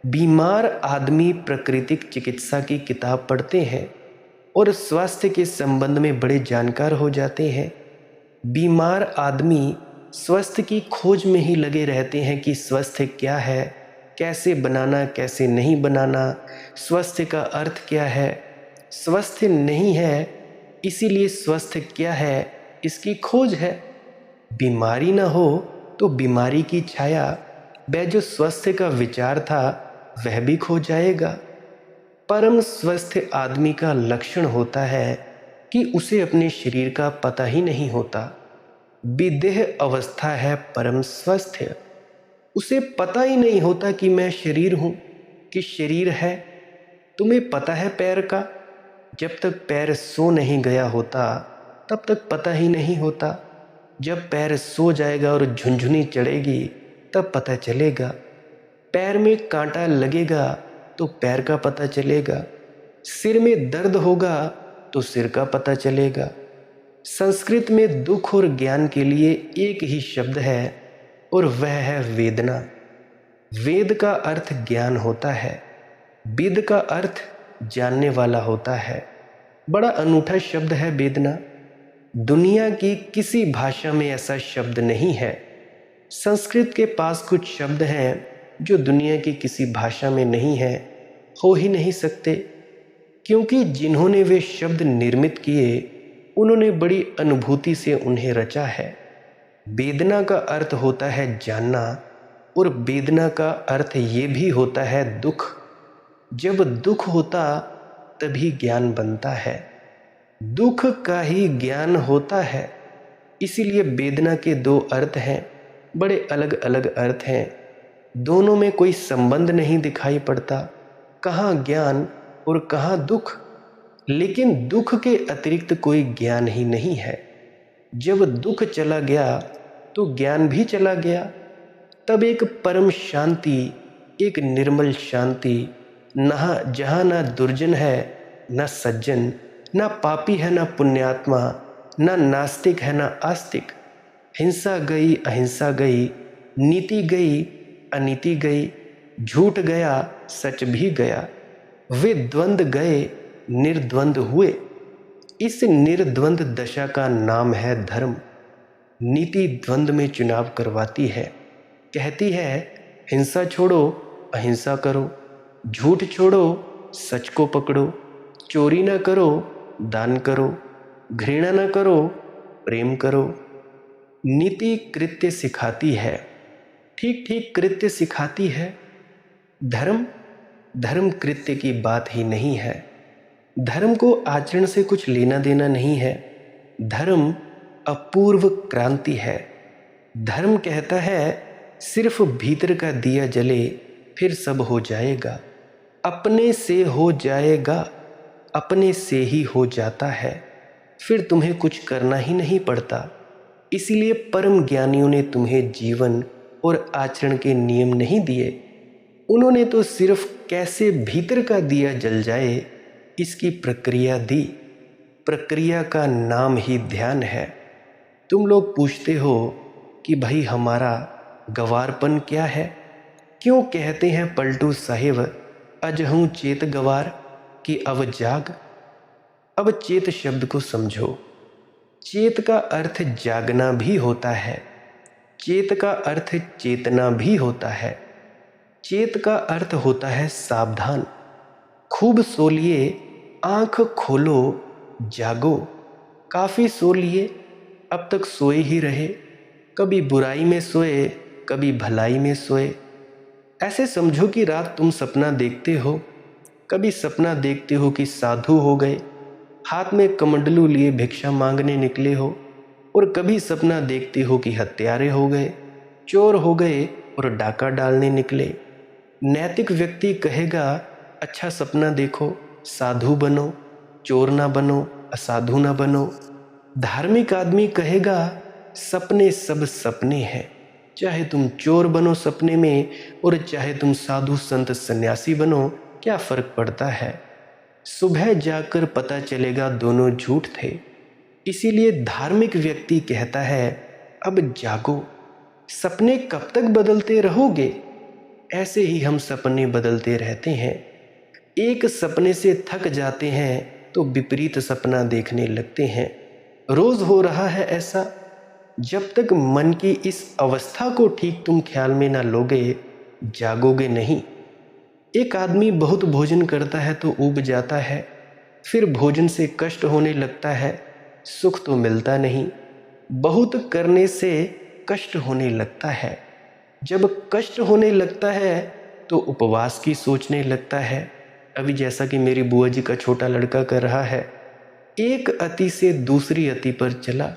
A: बीमार आदमी प्राकृतिक चिकित्सा की किताब पढ़ते हैं और स्वास्थ्य के संबंध में बड़े जानकार हो जाते हैं। बीमार आदमी स्वास्थ्य की खोज में ही लगे रहते हैं कि स्वास्थ्य क्या है, कैसे बनाना, कैसे नहीं बनाना, स्वास्थ्य का अर्थ क्या है। स्वास्थ्य नहीं है, इसीलिए स्वास्थ्य क्या है, इसकी खोज है। बीमारी ना हो तो बीमारी की छाया, वह जो स्वास्थ्य का विचार था वह भी खो जाएगा। परम स्वस्थ आदमी का लक्षण होता है कि उसे अपने शरीर का पता ही नहीं होता। विदेह अवस्था है परम स्वस्थ। उसे पता ही नहीं होता कि मैं शरीर हूं, कि शरीर है। तुम्हें पता है पैर का? जब तक पैर सो नहीं गया होता, तब तक पता ही नहीं होता। जब पैर सो जाएगा और झुनझुनी चढ़ेगी, तब पता चलेगा। पैर में कांटा लगेगा तो पैर का पता चलेगा। सिर में दर्द होगा तो सिर का पता चलेगा। संस्कृत में दुख और ज्ञान के लिए एक ही शब्द है और वह है वेदना। वेद का अर्थ ज्ञान होता है, विद का अर्थ जानने वाला होता है। बड़ा अनूठा शब्द है वेदना। दुनिया की किसी भाषा में ऐसा शब्द नहीं है। संस्कृत के पास कुछ शब्द हैं जो दुनिया की किसी भाषा में नहीं है, हो ही नहीं सकते, क्योंकि जिन्होंने वे शब्द निर्मित किए, उन्होंने बड़ी अनुभूति से उन्हें रचा है। वेदना का अर्थ होता है जानना, और वेदना का अर्थ ये भी होता है दुख। जब दुख होता तभी ज्ञान बनता है, दुख का ही ज्ञान होता है। इसीलिए वेदना के दो अर्थ हैं, बड़े अलग अलग अर्थ हैं, दोनों में कोई संबंध नहीं दिखाई पड़ता, कहाँ ज्ञान और कहाँ दुख। लेकिन दुख के अतिरिक्त कोई ज्ञान ही नहीं है। जब दुख चला गया तो ज्ञान भी चला गया। तब एक परम शांति, एक निर्मल शांति, जहाँ ना दुर्जन है ना सज्जन, ना पापी है ना पुण्यात्मा, ना नास्तिक है ना आस्तिक। हिंसा गई, अहिंसा गई, नीति गई, अनीति गई, झूठ गया, सच भी गया। वे द्वंद्व गए, निर्द्वंद्व हुए। इस निर्द्वंद्व दशा का नाम है धर्म। नीति द्वंद्व में चुनाव करवाती है, कहती है हिंसा छोड़ो, अहिंसा करो। झूठ छोड़ो, सच को पकड़ो। चोरी ना करो, दान करो। घृणा ना करो, प्रेम करो। नीति कृत्य सिखाती है, ठीक ठीक कृत्य सिखाती है। धर्म धर्म कृत्य की बात ही नहीं है। धर्म को आचरण से कुछ लेना देना नहीं है। धर्म अपूर्व क्रांति है। धर्म कहता है सिर्फ भीतर का दिया जले, फिर सब हो जाएगा। अपने से हो जाएगा, अपने से ही हो जाता है। फिर तुम्हें कुछ करना ही नहीं पड़ता। इसीलिए परम ज्ञानियों ने तुम्हें जीवन और आचरण के नियम नहीं दिए। उन्होंने तो सिर्फ कैसे भीतर का दिया जल जाए इसकी प्रक्रिया दी। प्रक्रिया का नाम ही ध्यान है। तुम लोग पूछते हो कि भाई हमारा गवारपन क्या है? क्यों कहते हैं पलटू साहिब अजहूं चेत गवार कि अव जाग? अब चेत शब्द को समझो। चेत का अर्थ जागना भी होता है। चेत का अर्थ चेतना भी होता है। चेत का अर्थ होता है सावधान। खूब सो लिए, आंख खोलो, जागो। काफी सो लिए, अब तक सोए ही रहे। कभी बुराई में सोए, कभी भलाई में सोए। ऐसे समझो कि रात तुम सपना देखते हो। कभी सपना देखते हो कि साधु हो गए, हाथ में कमंडलू लिए भिक्षा मांगने निकले हो। और कभी सपना देखते हो कि हत्यारे हो गए, चोर हो गए और डाका डालने निकले। नैतिक व्यक्ति कहेगा अच्छा सपना देखो, साधु बनो, चोर ना बनो, असाधु ना बनो। धार्मिक आदमी कहेगा सपने सब सपने हैं, चाहे तुम चोर बनो सपने में और चाहे तुम साधु संत सन्यासी बनो, क्या फर्क पड़ता है? सुबह जाकर पता चलेगा दोनों झूठ थे। इसीलिए धार्मिक व्यक्ति कहता है अब जागो। सपने कब तक बदलते रहोगे? ऐसे ही हम सपने बदलते रहते हैं। एक सपने से थक जाते हैं तो विपरीत सपना देखने लगते हैं। रोज हो रहा है ऐसा। जब तक मन की इस अवस्था को ठीक तुम ख्याल में ना लोगे, जागोगे नहीं। एक आदमी बहुत भोजन करता है तो ऊब जाता है, फिर भोजन से कष्ट होने लगता है, सुख तो मिलता नहीं। बहुत करने से कष्ट होने लगता है। जब कष्ट होने लगता है तो उपवास की सोचने लगता है। अभी जैसा कि मेरी बुआ जी का छोटा लड़का कर रहा है, एक अति से दूसरी अति पर चला।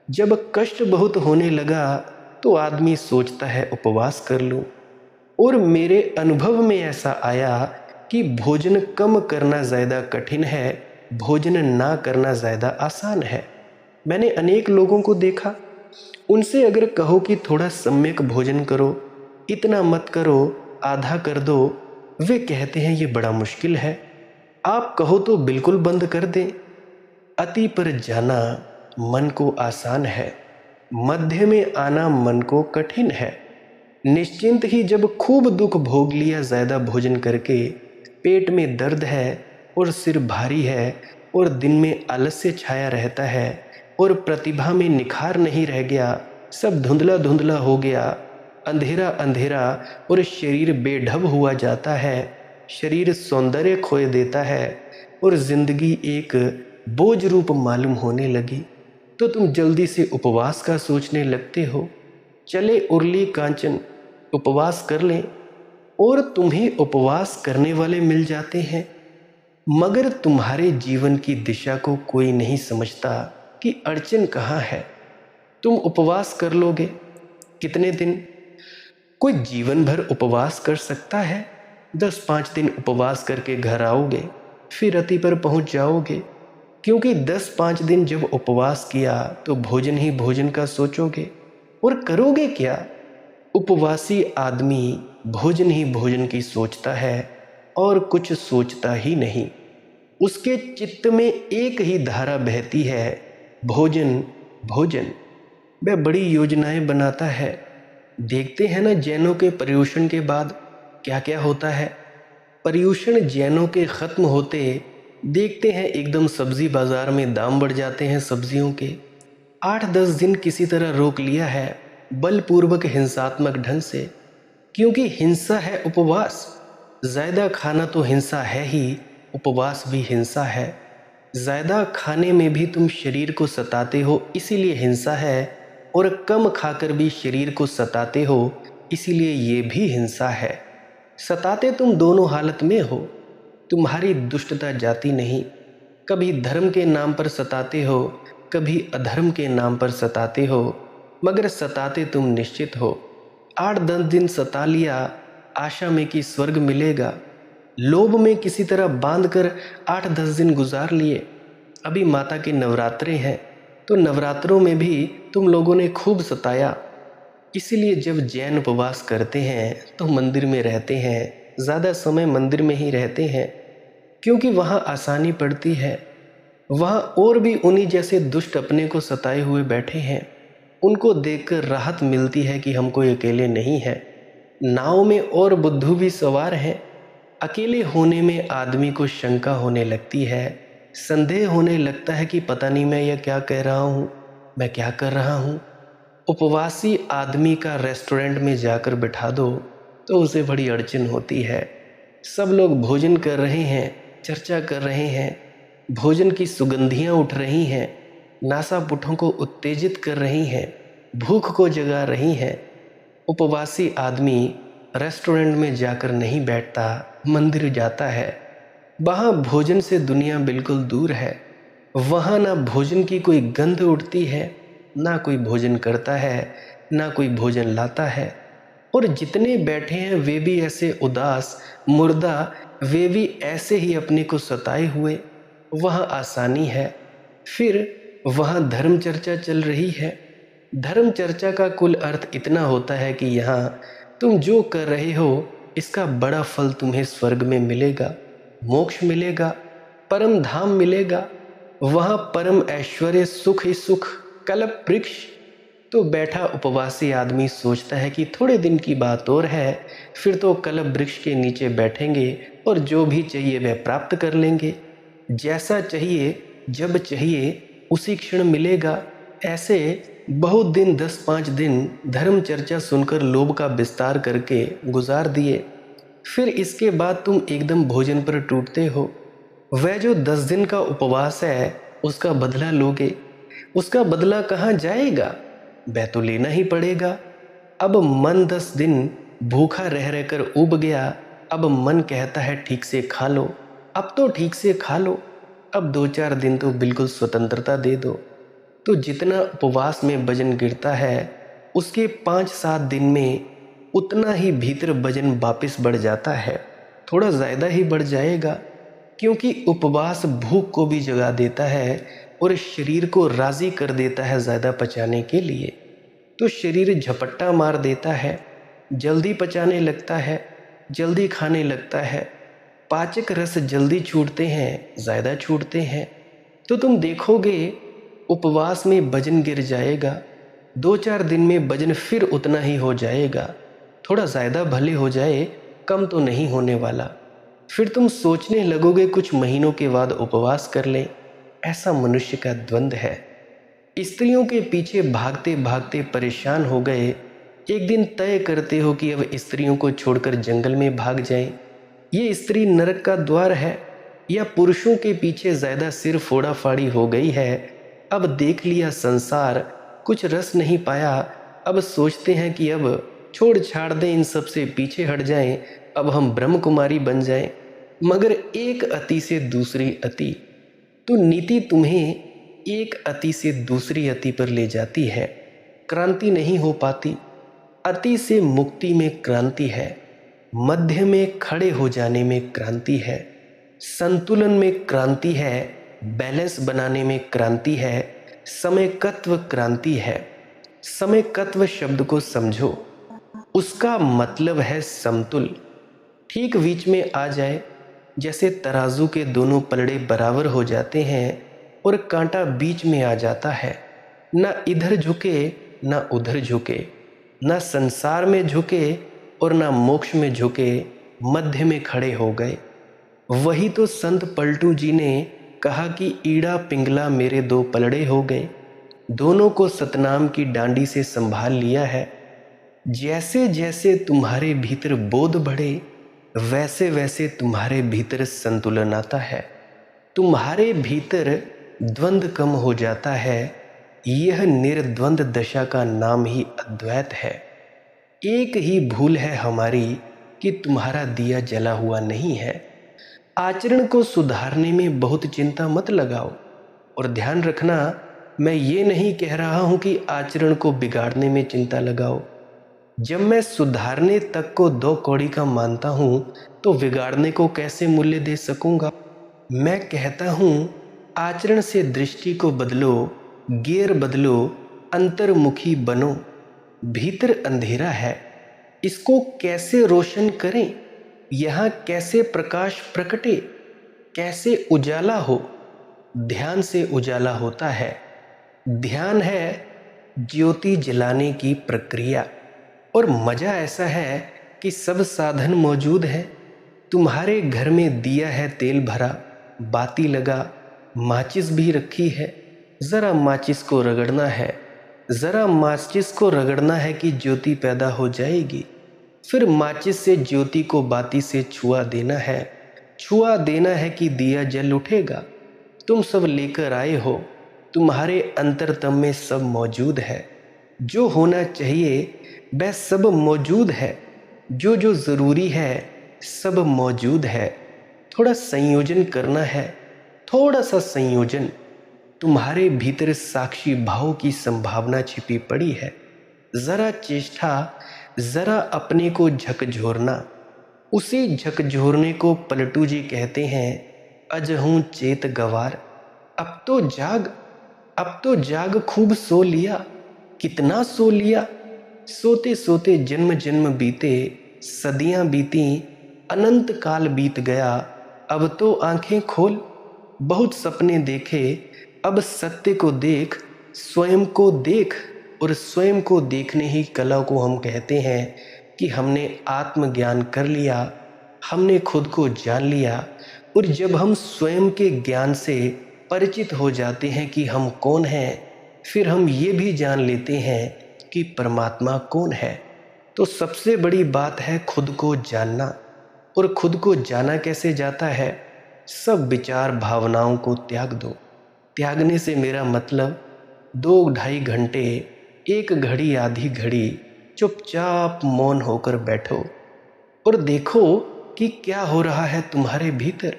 A: जब कष्ट बहुत होने लगा तो आदमी सोचता है उपवास कर लूं। और मेरे अनुभव में ऐसा आया कि भोजन कम करना ज़्यादा कठिन है, भोजन ना करना ज़्यादा आसान है। मैंने अनेक लोगों को देखा, उनसे अगर कहो कि थोड़ा सम्यक भोजन करो, इतना मत करो, आधा कर दो, वे कहते हैं ये बड़ा मुश्किल है। आप कहो तो बिल्कुल बंद कर दें। अति पर जाना मन को आसान है, मध्य में आना मन को कठिन है। निश्चिंत ही जब खूब दुख भोग लिया ज़्यादा भोजन करके, पेट में दर्द है और सिर भारी है और दिन में आलस्य छाया रहता है और प्रतिभा में निखार नहीं रह गया, सब धुंधला धुंधला हो गया, अंधेरा अंधेरा और शरीर बेढब हुआ जाता है, शरीर सौंदर्य खोए देता है और जिंदगी एक बोझ रूप मालूम होने लगी, तो तुम जल्दी से उपवास का सोचने लगते हो। चले उर्ली कांचन, उपवास कर लें और तुम्हें उपवास करने वाले मिल जाते हैं। मगर तुम्हारे जीवन की दिशा को कोई नहीं समझता कि अड़चन कहाँ है। तुम उपवास कर लोगे कितने दिन? कोई जीवन भर उपवास कर सकता है? 10-5 दिन उपवास करके घर आओगे, फिर अति पर पहुंच जाओगे। क्योंकि 10-5 दिन जब उपवास किया तो भोजन ही भोजन का सोचोगे और करोगे क्या? उपवासी आदमी भोजन ही भोजन की सोचता है और कुछ सोचता ही नहीं। उसके चित्त में एक ही धारा बहती है, भोजन भोजन। वह बड़ी योजनाएं बनाता है। देखते हैं ना जैनों के पर्युषण के बाद क्या क्या होता है। पर्युषण जैनों के ख़त्म होते देखते हैं एकदम सब्जी बाज़ार में दाम बढ़ जाते हैं सब्जियों के। 8-10 दिन किसी तरह रोक लिया है, बलपूर्वक हिंसात्मक ढंग से। क्योंकि हिंसा है उपवास। ज़्यादा खाना तो हिंसा है ही, उपवास भी हिंसा है। ज़्यादा खाने में भी तुम शरीर को सताते हो, इसीलिए हिंसा है, और कम खाकर भी शरीर को सताते हो, इसीलिए ये भी हिंसा है। सताते तुम दोनों हालत में हो। तुम्हारी दुष्टता जाती नहीं। कभी धर्म के नाम पर सताते हो, कभी अधर्म के नाम पर सताते हो, मगर सताते तुम निश्चित हो। 8-10 दिन सता लिया, आशा में कि स्वर्ग मिलेगा। लोभ में किसी तरह बांध कर 8-10 दिन गुजार लिए। अभी माता के नवरात्रे हैं, तो नवरात्रों में भी तुम लोगों ने खूब सताया। इसीलिए जब जैन उपवास करते हैं तो मंदिर में रहते हैं, ज़्यादा समय मंदिर में ही रहते हैं, क्योंकि वहाँ आसानी पड़ती है। वहाँ और भी उन्हीं जैसे दुष्ट अपने को सताए हुए बैठे हैं। उनको देखकर राहत मिलती है कि हम कोई अकेले नहीं है। नाव में और बुद्धू भी सवार हैं। अकेले होने में आदमी को शंका होने लगती है, संदेह होने लगता है कि पता नहीं मैं यह क्या कह रहा हूँ, मैं क्या कर रहा हूँ। उपवासी आदमी का रेस्टोरेंट में जाकर बिठा दो तो उसे बड़ी अड़चन होती है। सब लोग भोजन कर रहे हैं, चर्चा कर रहे हैं, भोजन की सुगंधियाँ उठ रही हैं, नासापुटों को उत्तेजित कर रही हैं, भूख को जगा रही हैं। उपवासी आदमी रेस्टोरेंट में जाकर नहीं बैठता, मंदिर जाता है। वहाँ भोजन से दुनिया बिल्कुल दूर है। वहाँ ना भोजन की कोई गंध उठती है, ना कोई भोजन करता है, ना कोई भोजन लाता है। और जितने बैठे हैं वे भी ऐसे उदास, मुर्दा, वे भी ऐसे ही अपने को सताए हुए। वहाँ आसानी है। फिर वहाँ धर्म चर्चा चल रही है। धर्म चर्चा का कुल अर्थ इतना होता है कि यहाँ तुम जो कर रहे हो इसका बड़ा फल तुम्हें स्वर्ग में मिलेगा, मोक्ष मिलेगा, परम धाम मिलेगा। वहाँ परम ऐश्वर्य, सुख ही सुख, कल्प वृक्ष। तो बैठा उपवासी आदमी सोचता है कि थोड़े दिन की बात और है, फिर तो कल्प वृक्ष के नीचे बैठेंगे और जो भी चाहिए वह प्राप्त कर लेंगे। जैसा चाहिए, जब चाहिए, उसी क्षण मिलेगा। ऐसे बहुत दिन, 10-5 दिन धर्म चर्चा सुनकर लोभ का विस्तार करके गुजार दिए। फिर इसके बाद तुम एकदम भोजन पर टूटते हो। वह जो 10 दिन का उपवास है उसका बदला लोगे। उसका बदला कहाँ जाएगा? वह तो लेना ही पड़ेगा। अब मन 10 दिन भूखा रह रहकर उब गया। अब मन कहता है ठीक से खा लो, अब तो ठीक से खा लो, अब 2-4 दिन तो बिल्कुल स्वतंत्रता दे दो। तो जितना उपवास में वजन गिरता है उसके 5-7 दिन में उतना ही भीतर वजन वापस बढ़ जाता है। थोड़ा ज़्यादा ही बढ़ जाएगा, क्योंकि उपवास भूख को भी जगा देता है और शरीर को राज़ी कर देता है ज़्यादा पचाने के लिए। तो शरीर झपट्टा मार देता है, जल्दी पचाने लगता है, जल्दी खाने लगता है। पाचक रस जल्दी छूटते हैं, ज़्यादा छूटते हैं। तो तुम देखोगे उपवास में वजन गिर जाएगा। 2-4 दिन में वजन फिर उतना ही हो जाएगा। थोड़ा ज़्यादा भले हो जाए, कम तो नहीं होने वाला। फिर तुम सोचने लगोगे कुछ महीनों के बाद उपवास कर लें। ऐसा मनुष्य का द्वंद्व है। स्त्रियों के पीछे भागते भागते परेशान हो गए। एक दिन तय करते हो कि अब स्त्रियों को छोड़कर जंगल में भाग जाएं। ये स्त्री नरक का द्वार है, या पुरुषों के पीछे ज़्यादा सिर फोड़ा फाड़ी हो गई है। अब देख लिया संसार, कुछ रस नहीं पाया। अब सोचते हैं कि अब छोड़ छाड़ दें, इन सब से पीछे हट जाएं, अब हम ब्रह्म कुमारी बन जाएं। मगर एक अति से दूसरी अति, तो नीति तुम्हें एक अति से दूसरी अति पर ले जाती है। क्रांति नहीं हो पाती। अति से मुक्ति में क्रांति है, मध्य में खड़े हो जाने में क्रांति है, संतुलन में क्रांति है, बैलेंस बनाने में क्रांति है, समयकत्व क्रांति है। समयकत्व शब्द को समझो, उसका मतलब है समतुल, ठीक बीच में आ जाए। जैसे तराजू के दोनों पलड़े बराबर हो जाते हैं और कांटा बीच में आ जाता है। ना इधर झुके ना उधर झुके, ना संसार में झुके और ना मोक्ष में झुके, मध्य में खड़े हो गए। वही तो संत पलटू जी ने कहा कि ईड़ा पिंगला मेरे दो पलड़े हो गए। दोनों को सतनाम की डांडी से संभाल लिया है। जैसे जैसे तुम्हारे भीतर बोध बढ़े, वैसे वैसे तुम्हारे भीतर संतुलन आता है, तुम्हारे भीतर द्वंद्व कम हो जाता है। यह निर्द्वंद दशा का नाम ही अद्वैत है। एक ही भूल है हमारी कि तुम्हारा दिया जला हुआ नहीं है। आचरण को सुधारने में बहुत चिंता मत लगाओ। और ध्यान रखना, मैं ये नहीं कह रहा हूं कि आचरण को बिगाड़ने में चिंता लगाओ। जब मैं सुधारने तक को दो कौड़ी का मानता हूं, तो बिगाड़ने को कैसे मूल्य दे सकूंगा। मैं कहता हूं, आचरण से दृष्टि को बदलो, गियर बदलो, अंतर्मुखी बनो। भीतर अंधेरा है, इसको कैसे रोशन करें। यहाँ कैसे प्रकाश प्रकटे, कैसे उजाला हो। ध्यान से उजाला होता है। ध्यान है ज्योति जलाने की प्रक्रिया। और मजा ऐसा है कि सब साधन मौजूद है। तुम्हारे घर में दिया है तेल भरा, बाती लगा, माचिस भी रखी है। जरा माचिस को रगड़ना है, जरा माचिस को रगड़ना है कि ज्योति पैदा हो जाएगी। फिर माचिस से ज्योति को बाती से छुआ देना है, छुआ देना है कि दिया जल उठेगा। तुम सब लेकर आए हो, तुम्हारे अंतरतम में सब मौजूद है। जो होना चाहिए वह सब मौजूद है। जो जो ज़रूरी है सब मौजूद है। थोड़ा संयोजन करना है, थोड़ा सा संयोजन। तुम्हारे भीतर साक्षी भाव की संभावना छिपी पड़ी है। ज़रा चेष्टा, ज़रा अपने को झकझोरना। उसी झकझोरने को पलटू जी कहते हैं, अजहूँ चेत गवार। अब तो जाग, अब तो जाग, खूब सो लिया। कितना सो लिया। सोते सोते जन्म जन्म बीते, सदियां बीती, अनंत काल बीत गया। अब तो आंखें खोल। बहुत सपने देखे, अब सत्य को देख, स्वयं को देख। और स्वयं को देखने ही कला को हम कहते हैं कि हमने आत्मज्ञान कर लिया, हमने खुद को जान लिया। और जब हम स्वयं के ज्ञान से परिचित हो जाते हैं कि हम कौन हैं, फिर हम ये भी जान लेते हैं कि परमात्मा कौन है। तो सबसे बड़ी बात है खुद को जानना। और खुद को जाना कैसे जाता है। सब विचार भावनाओं को त्याग दो। त्यागने से मेरा मतलब 2-2.5 घंटे, एक घड़ी, आधी घड़ी चुपचाप मौन होकर बैठो और देखो कि क्या हो रहा है तुम्हारे भीतर।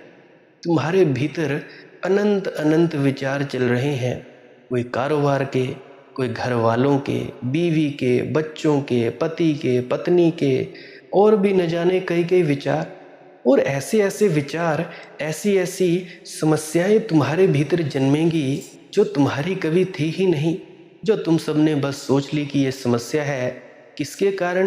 A: तुम्हारे भीतर अनंत अनंत विचार चल रहे हैं। कोई कारोबार के, कोई घर वालों के, बीवी के, बच्चों के, पति के, पत्नी के, और भी न जाने कई कई विचार। और ऐसे ऐसे विचार, ऐसी ऐसी समस्याएं तुम्हारे भीतर जन्मेंगी जो तुम्हारी कभी थी ही नहीं। जो तुम सबने बस सोच ली कि ये समस्या है। किसके कारण?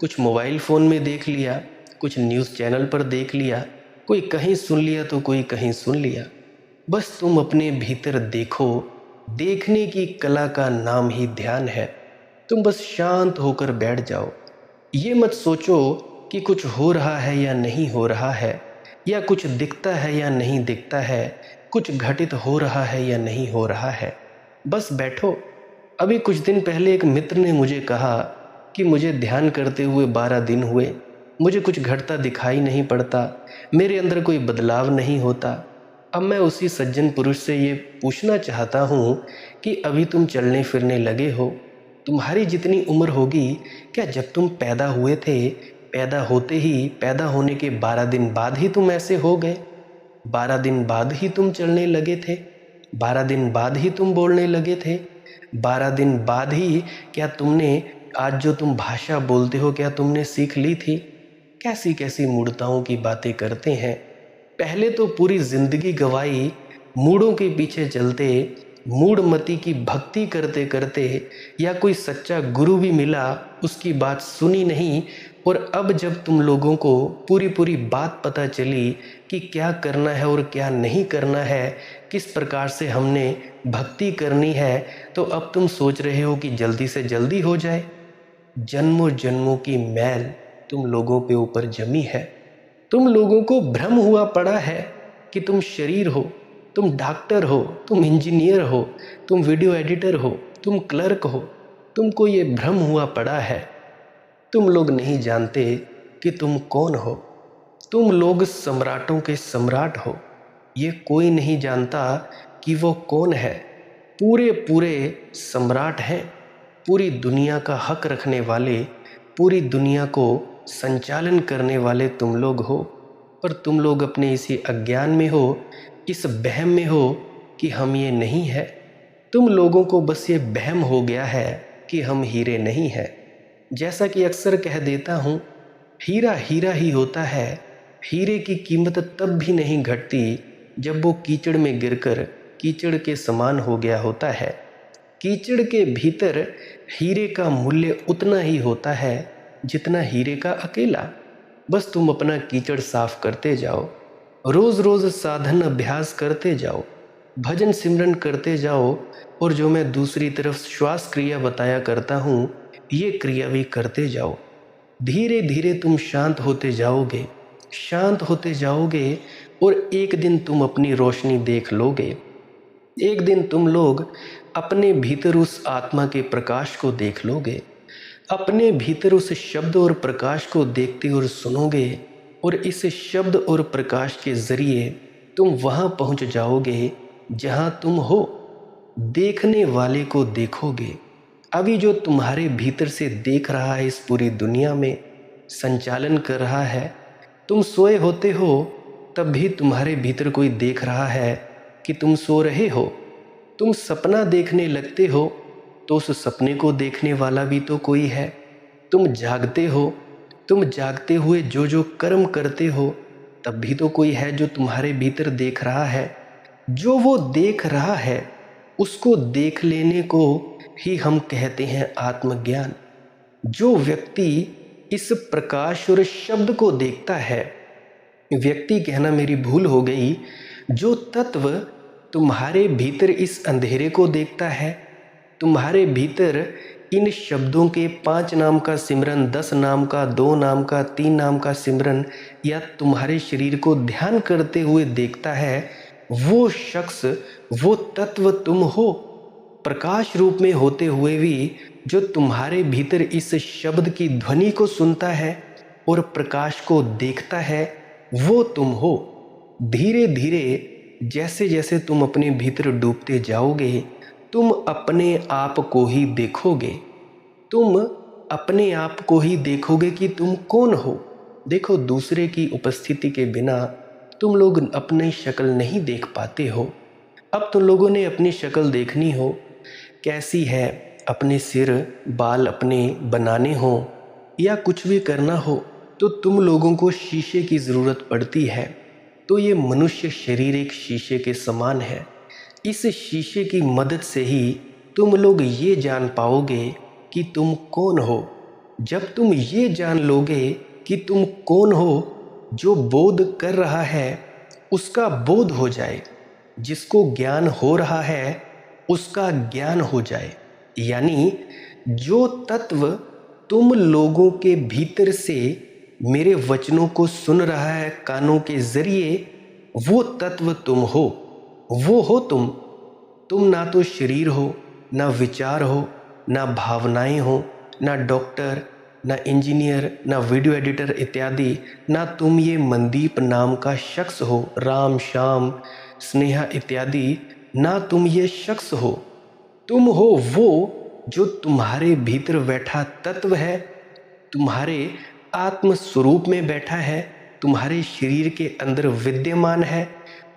A: कुछ मोबाइल फ़ोन में देख लिया, कुछ न्यूज़ चैनल पर देख लिया, कोई कहीं सुन लिया तो कोई कहीं सुन लिया। बस तुम अपने भीतर देखो। देखने की कला का नाम ही ध्यान है। तुम बस शांत होकर बैठ जाओ। ये मत सोचो कि कुछ हो रहा है या नहीं हो रहा है, या कुछ दिखता है या नहीं दिखता है, कुछ घटित हो रहा है या नहीं हो रहा है। बस बैठो। अभी कुछ दिन पहले एक मित्र ने मुझे कहा कि मुझे ध्यान करते हुए 12 दिन हुए, मुझे कुछ घटता दिखाई नहीं पड़ता, मेरे अंदर कोई बदलाव नहीं होता। अब मैं उसी सज्जन पुरुष से ये पूछना चाहता हूँ कि अभी तुम चलने फिरने लगे हो, तुम्हारी जितनी उम्र होगी, क्या जब तुम पैदा हुए थे, पैदा होते ही, पैदा होने के 12 दिन बाद ही तुम ऐसे हो गए? 12 दिन बाद ही तुम चलने लगे थे? 12 दिन बाद ही तुम बोलने लगे थे? 12 दिन बाद ही क्या तुमने आज जो तुम भाषा बोलते हो क्या तुमने सीख ली थी? कैसी कैसी मूढ़ताओं की बातें करते हैं। पहले तो पूरी जिंदगी गवाई मूढ़ों के पीछे चलते, मूढ़मती की भक्ति करते करते, या कोई सच्चा गुरु भी मिला उसकी बात सुनी नहीं। और अब जब तुम लोगों को पूरी पूरी बात पता चली कि क्या करना है और क्या नहीं करना है, किस प्रकार से हमने भक्ति करनी है, तो अब तुम सोच रहे हो कि जल्दी से जल्दी हो जाए। जन्मों जन्मों की मैल तुम लोगों पे ऊपर जमी है। तुम लोगों को भ्रम हुआ पड़ा है कि तुम शरीर हो, तुम डॉक्टर हो, तुम इंजीनियर हो, तुम वीडियो एडिटर हो, तुम क्लर्क हो। तुमको ये भ्रम हुआ पड़ा है। तुम लोग नहीं जानते कि तुम कौन हो। तुम लोग सम्राटों के सम्राट हो। ये कोई नहीं जानता कि वो कौन है। पूरे पूरे सम्राट हैं। पूरी दुनिया का हक रखने वाले, पूरी दुनिया को संचालन करने वाले तुम लोग हो। पर तुम लोग अपने इसी अज्ञान में हो, इस वहम में हो कि हम ये नहीं है। तुम लोगों को बस ये वहम हो गया है कि हम हीरे नहीं हैं। जैसा कि अक्सर कह देता हूँ, हीरा हीरा ही होता है। हीरे की कीमत तब भी नहीं घटती जब वो कीचड़ में गिरकर कीचड़ के समान हो गया होता है। कीचड़ के भीतर हीरे का मूल्य उतना ही होता है जितना हीरे का अकेला। बस तुम अपना कीचड़ साफ करते जाओ, रोज रोज साधन अभ्यास करते जाओ, भजन सिमरन करते जाओ, और जो मैं दूसरी तरफ श्वास क्रिया बताया करता हूँ, ये क्रिया भी करते जाओ। धीरे धीरे तुम शांत होते जाओगे, शांत होते जाओगे, और एक दिन तुम अपनी रोशनी देख लोगे। एक दिन तुम लोग अपने भीतर उस आत्मा के प्रकाश को देख लोगे, अपने भीतर उस शब्द और प्रकाश को देखते और सुनोगे, और इस शब्द और प्रकाश के जरिए तुम वहां पहुंच जाओगे जहां तुम हो। देखने वाले को देखोगे। अभी जो तुम्हारे भीतर से देख रहा है, इस पूरी दुनिया में संचालन कर रहा है, तुम सोए होते हो तब भी तुम्हारे भीतर कोई देख रहा है कि तुम सो रहे हो। तुम सपना देखने लगते हो तो उस सपने को देखने वाला भी तो कोई है। तुम जागते हो, तुम जागते हुए जो जो कर्म करते हो, तब भी तो कोई है जो तुम्हारे भीतर देख रहा है। जो वो देख रहा है, उसको देख लेने को ही हम कहते हैं आत्मज्ञान। जो व्यक्ति इस प्रकाश और शब्द को देखता है, व्यक्ति कहना मेरी भूल हो गई, जो तत्व तुम्हारे भीतर इस अंधेरे को देखता है, तुम्हारे भीतर इन शब्दों के 5 नाम का सिमरन, 10 नाम का, 2 नाम का, 3 नाम का सिमरन, या तुम्हारे शरीर को ध्यान करते हुए देखता है, वो शख्स, वो तत्व तुम हो। प्रकाश रूप में होते हुए भी जो तुम्हारे भीतर इस शब्द की ध्वनि को सुनता है और प्रकाश को देखता है, वो तुम हो। धीरे धीरे जैसे जैसे तुम अपने भीतर डूबते जाओगे, तुम अपने आप को ही देखोगे। तुम अपने आप को ही देखोगे कि तुम कौन हो। देखो, दूसरे की उपस्थिति के बिना तुम लोग अपनी शक्ल नहीं देख पाते हो। अब तुम लोगों ने अपनी शक्ल देखनी हो कैसी है, अपने सिर बाल अपने बनाने हो या कुछ भी करना हो, तो तुम लोगों को शीशे की ज़रूरत पड़ती है। तो ये मनुष्य शरीर एक शीशे के समान है। इस शीशे की मदद से ही तुम लोग ये जान पाओगे कि तुम कौन हो। जब तुम ये जान लोगे कि तुम कौन हो, जो बोध कर रहा है उसका बोध हो जाए, जिसको ज्ञान हो रहा है उसका ज्ञान हो जाए। यानी जो तत्व तुम लोगों के भीतर से मेरे वचनों को सुन रहा है कानों के जरिए, वो तत्व तुम हो, वो हो तुम। तुम ना तो शरीर हो, ना विचार हो, ना भावनाएं हो, ना डॉक्टर, ना इंजीनियर, ना वीडियो एडिटर इत्यादि। ना तुम ये मनदीप नाम का शख्स हो, राम श्याम स्नेहा इत्यादि। ना तुम ये शख्स हो। तुम हो वो जो तुम्हारे भीतर बैठा तत्व है, तुम्हारे आत्म स्वरूप में बैठा है, तुम्हारे शरीर के अंदर विद्यमान है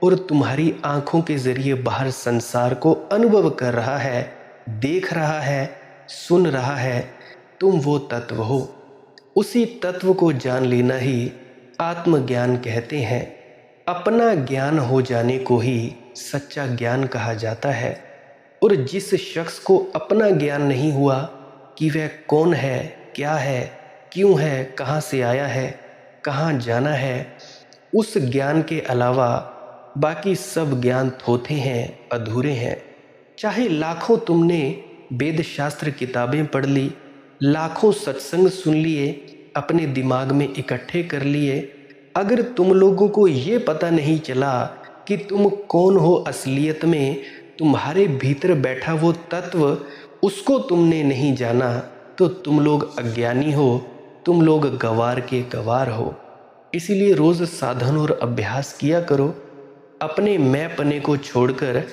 A: और तुम्हारी आंखों के जरिए बाहर संसार को अनुभव कर रहा है, देख रहा है, सुन रहा है। तुम वो तत्व हो। उसी तत्व को जान लेना ही आत्मज्ञान कहते हैं। अपना ज्ञान हो जाने को ही सच्चा ज्ञान कहा जाता है। और जिस शख्स को अपना ज्ञान नहीं हुआ कि वह कौन है, क्या है, क्यों है, कहाँ से आया है, कहाँ जाना है, उस ज्ञान के अलावा बाकी सब ज्ञान थोथे हैं, अधूरे हैं। चाहे लाखों तुमने वेद शास्त्र किताबें पढ़ ली, लाखों सत्संग सुन लिए, अपने दिमाग में इकट्ठे कर लिए, अगर तुम लोगों को ये पता नहीं चला कि तुम कौन हो असलियत में, तुम्हारे भीतर बैठा वो तत्व, उसको तुमने नहीं जाना, तो तुम लोग अज्ञानी हो, तुम लोग गंवार के गंवार हो। इसीलिए रोज साधन और अभ्यास किया करो। अपने मैंपने को छोड़कर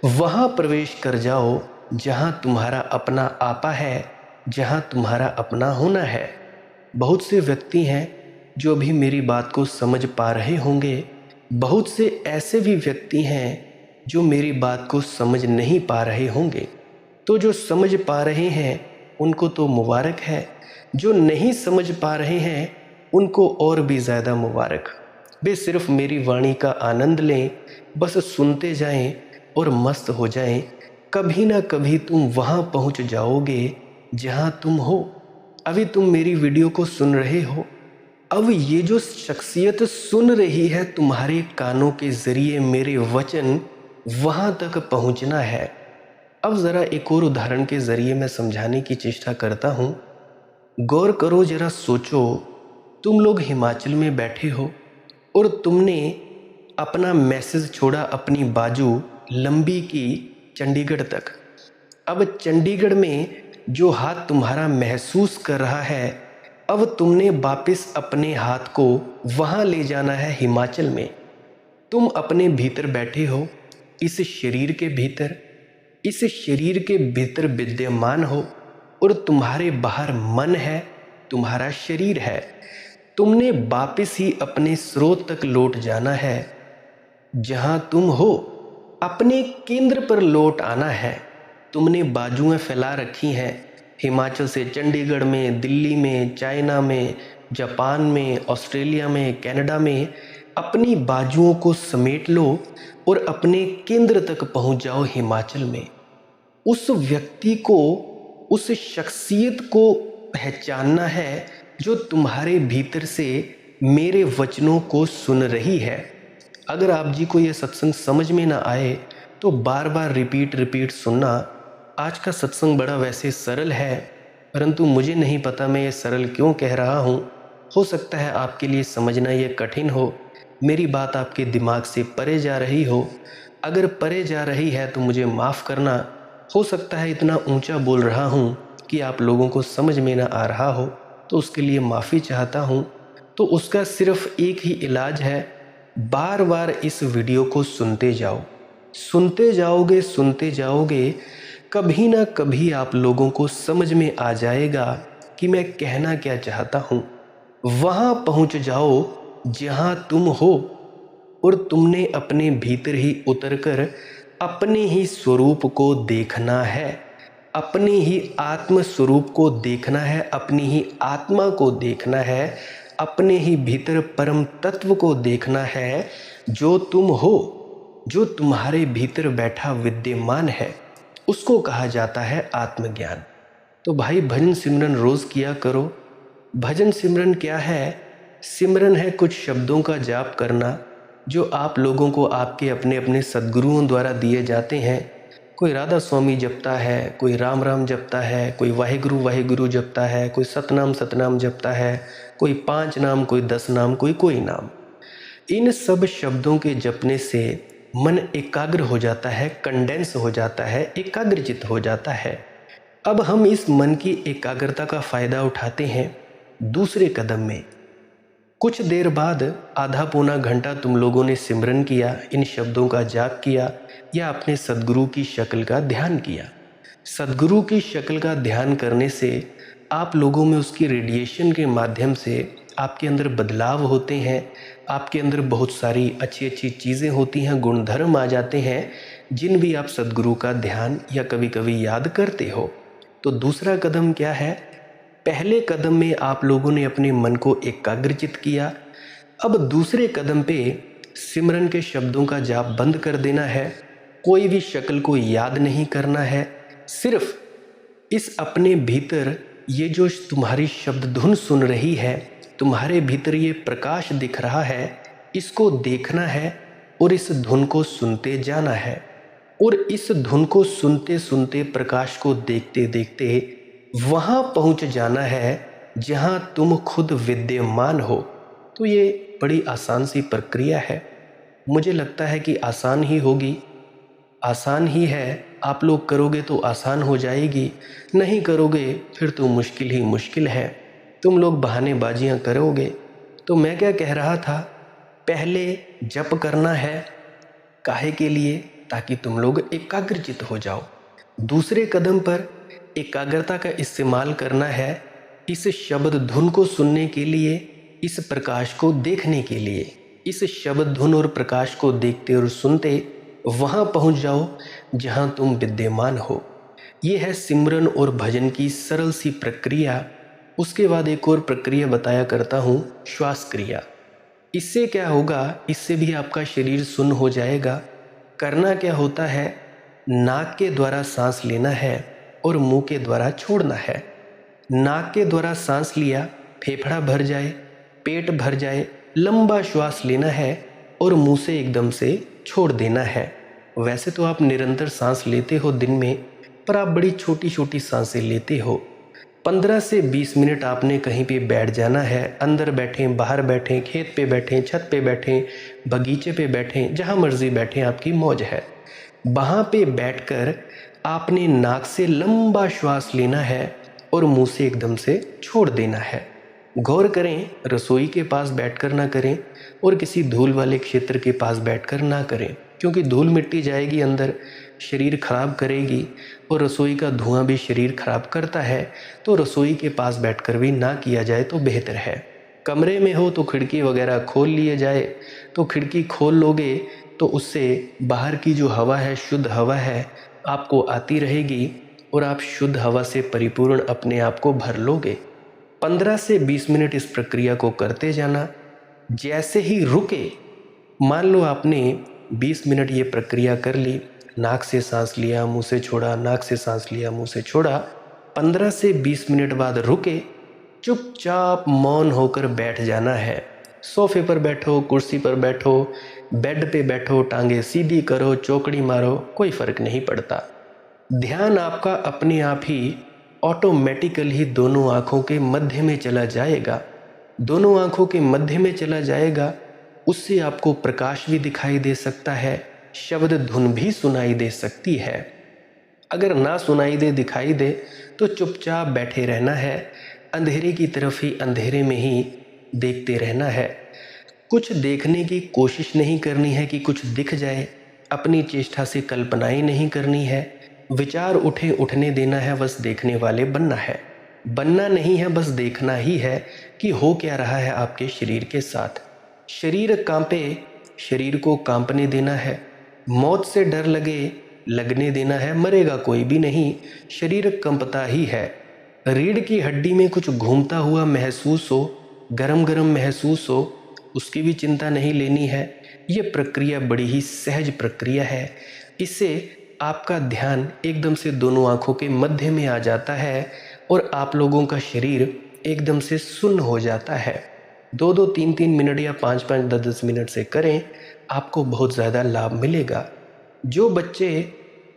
A: वहां प्रवेश कर जाओ जहां तुम्हारा अपना आपा है, जहां तुम्हारा अपना होना है। बहुत से व्यक्ति हैं जो भी मेरी बात को समझ पा रहे होंगे, बहुत से ऐसे भी व्यक्ति हैं जो मेरी बात को समझ नहीं पा रहे होंगे। तो जो समझ पा रहे हैं उनको तो मुबारक है, जो नहीं समझ पा रहे हैं उनको और भी ज़्यादा मुबारक। वे सिर्फ मेरी वाणी का आनंद लें, बस सुनते जाएं और मस्त हो जाएं। कभी ना कभी तुम वहाँ पहुँच जाओगे जहाँ तुम हो। अभी तुम मेरी वीडियो को सुन रहे हो, अब ये जो शख्सियत सुन रही है तुम्हारे कानों के ज़रिए मेरे वचन, वहाँ तक पहुँचना है। अब ज़रा एक और उदाहरण के ज़रिए मैं समझाने की चेष्टा करता हूँ। गौर करो, ज़रा सोचो, तुम लोग हिमाचल में बैठे हो और तुमने अपना मैसेज छोड़ा अपनी बाजू लंबी की चंडीगढ़ तक। अब चंडीगढ़ में जो हाथ तुम्हारा महसूस कर रहा है, अब तुमने वापस अपने हाथ को वहाँ ले जाना है हिमाचल में। तुम अपने भीतर बैठे हो, इस शरीर के भीतर, इस शरीर के भीतर विद्यमान हो और तुम्हारे बाहर मन है, तुम्हारा शरीर है। तुमने वापस ही अपने स्रोत तक लौट जाना है जहां तुम हो, अपने केंद्र पर लौट आना है। तुमने बाजुएं फैला रखी हैं, हिमाचल से चंडीगढ़ में, दिल्ली में, चाइना में, जापान में, ऑस्ट्रेलिया में, कनाडा में। अपनी बाजुओं को समेट लो और अपने केंद्र तक पहुंच जाओ हिमाचल में। उस व्यक्ति को, उस शख्सियत को पहचानना है जो तुम्हारे भीतर से मेरे वचनों को सुन रही है। अगर आप जी को ये सत्संग समझ में ना आए तो बार बार रिपीट सुनना। आज का सत्संग बड़ा वैसे सरल है, परंतु मुझे नहीं पता मैं ये सरल क्यों कह रहा हूँ। हो सकता है आपके लिए समझना ये कठिन हो, मेरी बात आपके दिमाग से परे जा रही हो। अगर परे जा रही है तो मुझे माफ़ करना। हो सकता है इतना ऊंचा बोल रहा हूँ कि आप लोगों को समझ में ना आ रहा हो, तो उसके लिए माफ़ी चाहता हूँ। तो उसका सिर्फ एक ही इलाज है, बार बार इस वीडियो को सुनते जाओ। सुनते जाओगे, कभी ना कभी आप लोगों को समझ में आ जाएगा कि मैं कहना क्या चाहता हूँ। वहाँ पहुँच जाओ जहाँ तुम हो और तुमने अपने भीतर ही उतरकर अपने ही स्वरूप को देखना है, अपने ही आत्म स्वरूप को देखना है, अपनी ही आत्मा को देखना है, अपने ही भीतर परम तत्व को देखना है जो तुम हो, जो तुम्हारे भीतर बैठा विद्यमान है। उसको कहा जाता है आत्मज्ञान। तो भाई भजन सिमरन रोज़ किया करो। भजन सिमरन क्या है? सिमरन है कुछ शब्दों का जाप करना जो आप लोगों को आपके अपने अपने सद्गुरुओं द्वारा दिए जाते हैं। कोई राधा स्वामी जपता है, कोई राम राम जपता है, कोई वाहिगुरु वाहिगुरु जपता है, कोई सतनाम सतनाम जपता है, कोई 5 नाम, कोई 10 नाम, कोई नाम। इन सब शब्दों के जपने से मन एकाग्र हो जाता है, कंडेंस हो जाता है, एकाग्रचित हो जाता है। अब हम इस मन की एकाग्रता का फ़ायदा उठाते हैं दूसरे कदम में। कुछ देर बाद आधा पौना घंटा तुम लोगों ने सिमरन किया, इन शब्दों का जाप किया या अपने सद्गुरु की शक्ल का ध्यान किया। सद्गुरु की शक्ल का ध्यान करने से आप लोगों में उसकी रेडिएशन के माध्यम से आपके अंदर बदलाव होते हैं, आपके अंदर बहुत सारी अच्छी अच्छी चीज़ें होती हैं, गुणधर्म आ जाते हैं, जिन भी आप सद्गुरु का ध्यान या कभी कभी याद करते हो। तो दूसरा कदम क्या है? पहले कदम में आप लोगों ने अपने मन को एकाग्रचित किया। अब दूसरे कदम पे सिमरन के शब्दों का जाप बंद कर देना है, कोई भी शक्ल को याद नहीं करना है। सिर्फ इस अपने भीतर ये जो तुम्हारी शब्द धुन सुन रही है, तुम्हारे भीतर ये प्रकाश दिख रहा है, इसको देखना है और इस धुन को सुनते जाना है। और इस धुन को सुनते सुनते, प्रकाश को देखते देखते वहाँ पहुँच जाना है जहाँ तुम खुद विद्यमान हो। तो ये बड़ी आसान सी प्रक्रिया है। मुझे लगता है कि आसान ही होगी, आसान ही है। आप लोग करोगे तो आसान हो जाएगी, नहीं करोगे फिर तो मुश्किल ही मुश्किल है। तुम लोग बहानेबाजियाँ करोगे। तो मैं क्या कह रहा था, पहले जप करना है, काहे के लिए, ताकि तुम लोग एकाग्रचित हो जाओ। दूसरे कदम पर एकाग्रता का इस्तेमाल करना है इस शब्द धुन को सुनने के लिए, इस प्रकाश को देखने के लिए। इस शब्द धुन और प्रकाश को देखते और सुनते वहां पहुंच जाओ जहां तुम विद्यमान हो। ये है सिमरन और भजन की सरल सी प्रक्रिया। उसके बाद एक और प्रक्रिया बताया करता हूँ, श्वास क्रिया। इससे क्या होगा, इससे भी आपका शरीर सुन्न हो जाएगा। करना क्या होता है, नाक के द्वारा सांस लेना है और मुंह के द्वारा छोड़ना है। नाक के द्वारा सांस लिया, फेफड़ा भर जाए, पेट भर जाए, लंबा श्वास लेना है और मुंह से एकदम से छोड़ देना है। वैसे तो आप निरंतर सांस लेते हो दिन में, पर आप बड़ी छोटी छोटी सांसें लेते हो। 15 से 20 मिनट आपने कहीं पे बैठ जाना है, अंदर बैठें, बाहर बैठें, खेत पे बैठें, छत पे बैठें, बगीचे पे बैठें, जहाँ मर्जी बैठें, आपकी मौज है। वहाँ पे बैठकर आपने नाक से लंबा श्वास लेना है और मुंह से एकदम से छोड़ देना है। गौर करें, रसोई के पास बैठकर ना करें और किसी धूल वाले क्षेत्र के पास बैठकर ना करें, क्योंकि धूल मिट्टी जाएगी अंदर, शरीर खराब करेगी और रसोई का धुआं भी शरीर खराब करता है। तो रसोई के पास बैठकर भी ना किया जाए तो बेहतर है। कमरे में हो तो खिड़की वगैरह खोल लिए जाए, तो खिड़की खोल लोगे तो उससे बाहर की जो हवा है, शुद्ध हवा है, आपको आती रहेगी और आप शुद्ध हवा से परिपूर्ण अपने आप को भर लोगे। 15 से 20 मिनट इस प्रक्रिया को करते जाना। जैसे ही रुके, मान लो आपने 20 मिनट ये प्रक्रिया कर ली, नाक से सांस लिया, मुंह से छोड़ा, नाक से सांस लिया, मुंह से छोड़ा। 15 से 20 मिनट बाद रुके, चुपचाप मौन होकर बैठ जाना है। सोफे पर बैठो, कुर्सी पर बैठो, बेड पे बैठो, टांगे सीधी करो, चौकड़ी मारो, कोई फर्क नहीं पड़ता। ध्यान आपका अपने आप ही ऑटोमेटिकल ही दोनों आंखों के मध्य में चला जाएगा। दोनों आंखों के मध्य में चला जाएगा, उससे आपको प्रकाश भी दिखाई दे सकता है, शब्द धुन भी सुनाई दे सकती है। अगर ना सुनाई दे, दिखाई दे, तो चुपचाप बैठे रहना है, अंधेरे की तरफ ही, अंधेरे में ही देखते रहना है। कुछ देखने की कोशिश नहीं करनी है कि कुछ दिख जाए, अपनी चेष्टा से कल्पनाएं नहीं करनी है, विचार उठे उठने देना है, बस देखने वाले बनना है। बनना नहीं है, बस देखना ही है कि हो क्या रहा है आपके शरीर के साथ। शरीर कांपे, शरीर को कांपने देना है। मौत से डर लगे, लगने देना है, मरेगा कोई भी नहीं, शरीर कंपता ही है। रीढ़ की हड्डी में कुछ घूमता हुआ महसूस हो, गरम गरम महसूस हो, उसकी भी चिंता नहीं लेनी है। ये प्रक्रिया बड़ी ही सहज प्रक्रिया है। इससे आपका ध्यान एकदम से दोनों आंखों के मध्य में आ जाता है और आप लोगों का शरीर एकदम से सुन्न हो जाता है। 2-2, 3-3 मिनट या 5-5, 10-10 मिनट से करें, आपको बहुत ज़्यादा लाभ मिलेगा। जो बच्चे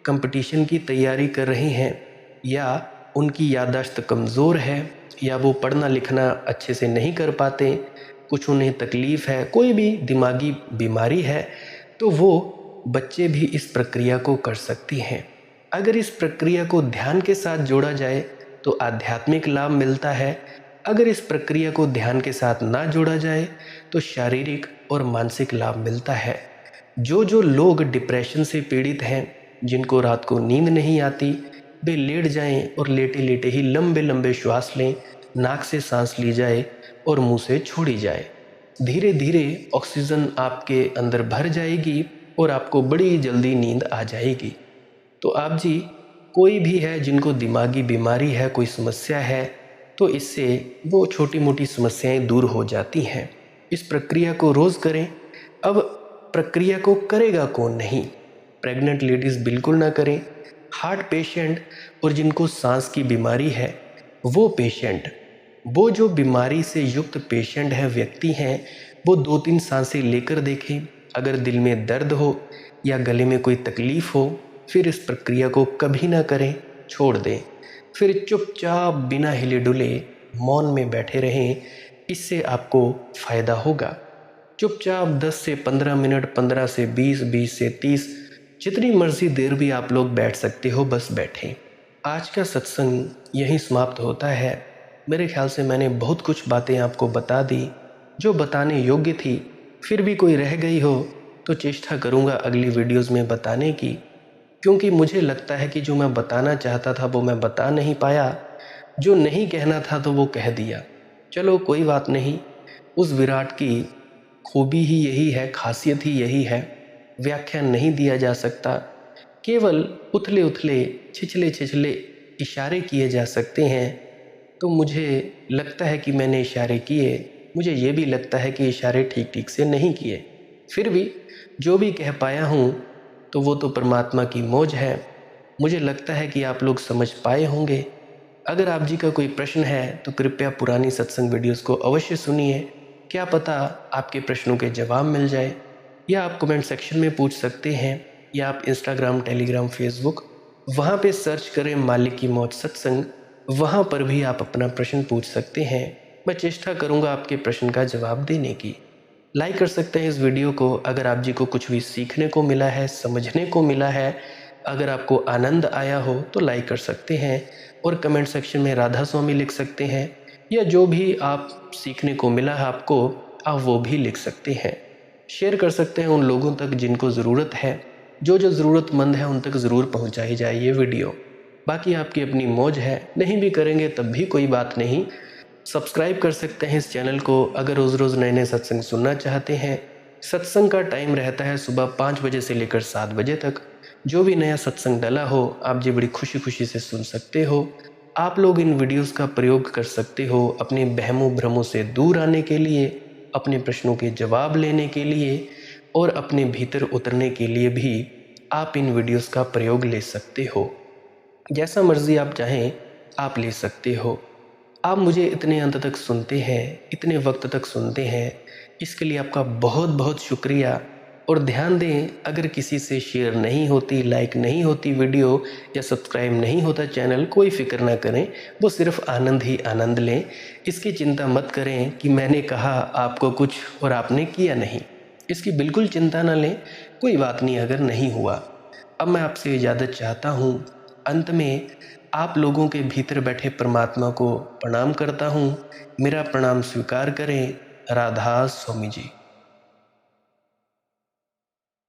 A: कंपटीशन की तैयारी कर रहे हैं, या उनकी याददाश्त कमज़ोर है, या वो पढ़ना लिखना अच्छे से नहीं कर पाते, कुछ उन्हें तकलीफ़ है, कोई भी दिमागी बीमारी है, तो वो बच्चे भी इस प्रक्रिया को कर सकती हैं। अगर इस प्रक्रिया को ध्यान के साथ जोड़ा जाए तो आध्यात्मिक लाभ मिलता है। अगर इस प्रक्रिया को ध्यान के साथ ना जोड़ा जाए तो शारीरिक और मानसिक लाभ मिलता है। जो लोग डिप्रेशन से पीड़ित हैं, जिनको रात को नींद नहीं आती, वे लेट जाएं और लेटे लेटे ही लंबे लंबे श्वास लें, नाक से सांस ली जाए और मुंह से छोड़ी जाए। धीरे धीरे ऑक्सीजन आपके अंदर भर जाएगी और आपको बड़ी जल्दी नींद आ जाएगी। तो आप जी, कोई भी है जिनको दिमागी बीमारी है, कोई समस्या है, तो इससे वो छोटी मोटी समस्याएं दूर हो जाती हैं। इस प्रक्रिया को रोज़ करें। अब प्रक्रिया को करेगा कौन नहीं? प्रेग्नेंट लेडीज़ बिल्कुल ना करें। हार्ट पेशेंट और जिनको सांस की बीमारी है, वो पेशेंट, वो जो बीमारी से युक्त पेशेंट है, व्यक्ति हैं, वो 2-3 सांसें लेकर देखें। अगर दिल में दर्द हो या गले में कोई तकलीफ़ हो, फिर इस प्रक्रिया को कभी ना करें, छोड़ दें। फिर चुपचाप बिना हिले डुले मौन में बैठे रहें, इससे आपको फ़ायदा होगा। चुपचाप 10 से 15 मिनट, 15 से 20, 20 से 30, जितनी मर्जी देर भी आप लोग बैठ सकते हो, बस बैठें। आज का सत्संग यहीं समाप्त होता है। मेरे ख्याल से मैंने बहुत कुछ बातें आपको बता दी जो बताने योग्य थी। फिर भी कोई रह गई हो तो चेष्टा करूँगा अगली वीडियोज़ में बताने की, क्योंकि मुझे लगता है कि जो मैं बताना चाहता था वो मैं बता नहीं पाया, जो नहीं कहना था तो वो कह दिया। चलो कोई बात नहीं, उस विराट की खूबी ही यही है, खासियत ही यही है। व्याख्या नहीं दिया जा सकता, केवल उथले उथले छिछले छिछले इशारे किए जा सकते हैं। तो मुझे लगता है कि मैंने इशारे किए, मुझे ये भी लगता है कि इशारे ठीक ठीक से नहीं किए। फिर भी जो भी कह पाया हूँ तो वो तो परमात्मा की मौज है। मुझे लगता है कि आप लोग समझ पाए होंगे। अगर आप जी का कोई प्रश्न है तो कृपया पुरानी सत्संग वीडियोस को अवश्य सुनिए। क्या पता आपके प्रश्नों के जवाब मिल जाए, या आप कमेंट सेक्शन में पूछ सकते हैं, या आप इंस्टाग्राम, टेलीग्राम, फेसबुक वहाँ पे सर्च करें मालिक की मौज सत्संग, वहाँ पर भी आप अपना प्रश्न पूछ सकते हैं। मैं चेष्टा करूँगा आपके प्रश्न का जवाब देने की। लाइक कर सकते हैं इस वीडियो को अगर आप जी को कुछ भी सीखने को मिला है, समझने को मिला है। अगर आपको आनंद आया हो तो लाइक कर सकते हैं, और कमेंट सेक्शन में राधा स्वामी लिख सकते हैं, या जो भी आप सीखने को मिला है आपको, आप वो भी लिख सकते हैं। शेयर कर सकते हैं उन लोगों तक जिनको ज़रूरत है। जो जो ज़रूरतमंद है उन तक ज़रूर पहुंचाई जाए ये वीडियो। बाकी आपकी अपनी मौज है, नहीं भी करेंगे तब भी कोई बात नहीं। सब्सक्राइब कर सकते हैं इस चैनल को अगर रोज़ रोज़ नए नए सत्संग सुनना चाहते हैं। सत्संग का टाइम रहता है सुबह 5 बजे से लेकर 7 बजे तक। जो भी नया सत्संग डला हो आप जी बड़ी खुशी खुशी से सुन सकते हो। आप लोग इन वीडियोस का प्रयोग कर सकते हो अपने बहमों भ्रमों से दूर आने के लिए, अपने प्रश्नों के जवाब लेने के लिए, और अपने भीतर उतरने के लिए भी आप इन वीडियोस का प्रयोग ले सकते हो। जैसा मर्जी आप चाहें आप ले सकते हो। आप मुझे इतने अंत तक सुनते हैं, इतने वक्त तक सुनते हैं, इसके लिए आपका बहुत बहुत शुक्रिया। और ध्यान दें, अगर किसी से शेयर नहीं होती, लाइक नहीं होती वीडियो, या सब्सक्राइब नहीं होता चैनल, कोई फिक्र ना करें, वो सिर्फ आनंद ही आनंद लें। इसकी चिंता मत करें कि मैंने कहा आपको कुछ और आपने किया नहीं। इसकी बिल्कुल चिंता ना लें, कोई बात नहीं अगर नहीं हुआ। अब मैं आपसे इजाज़त चाहता हूँ। अंत में आप लोगों के भीतर बैठे परमात्मा को प्रणाम करता हूँ। मेरा प्रणाम स्वीकार करें। राधा स्वामी जी।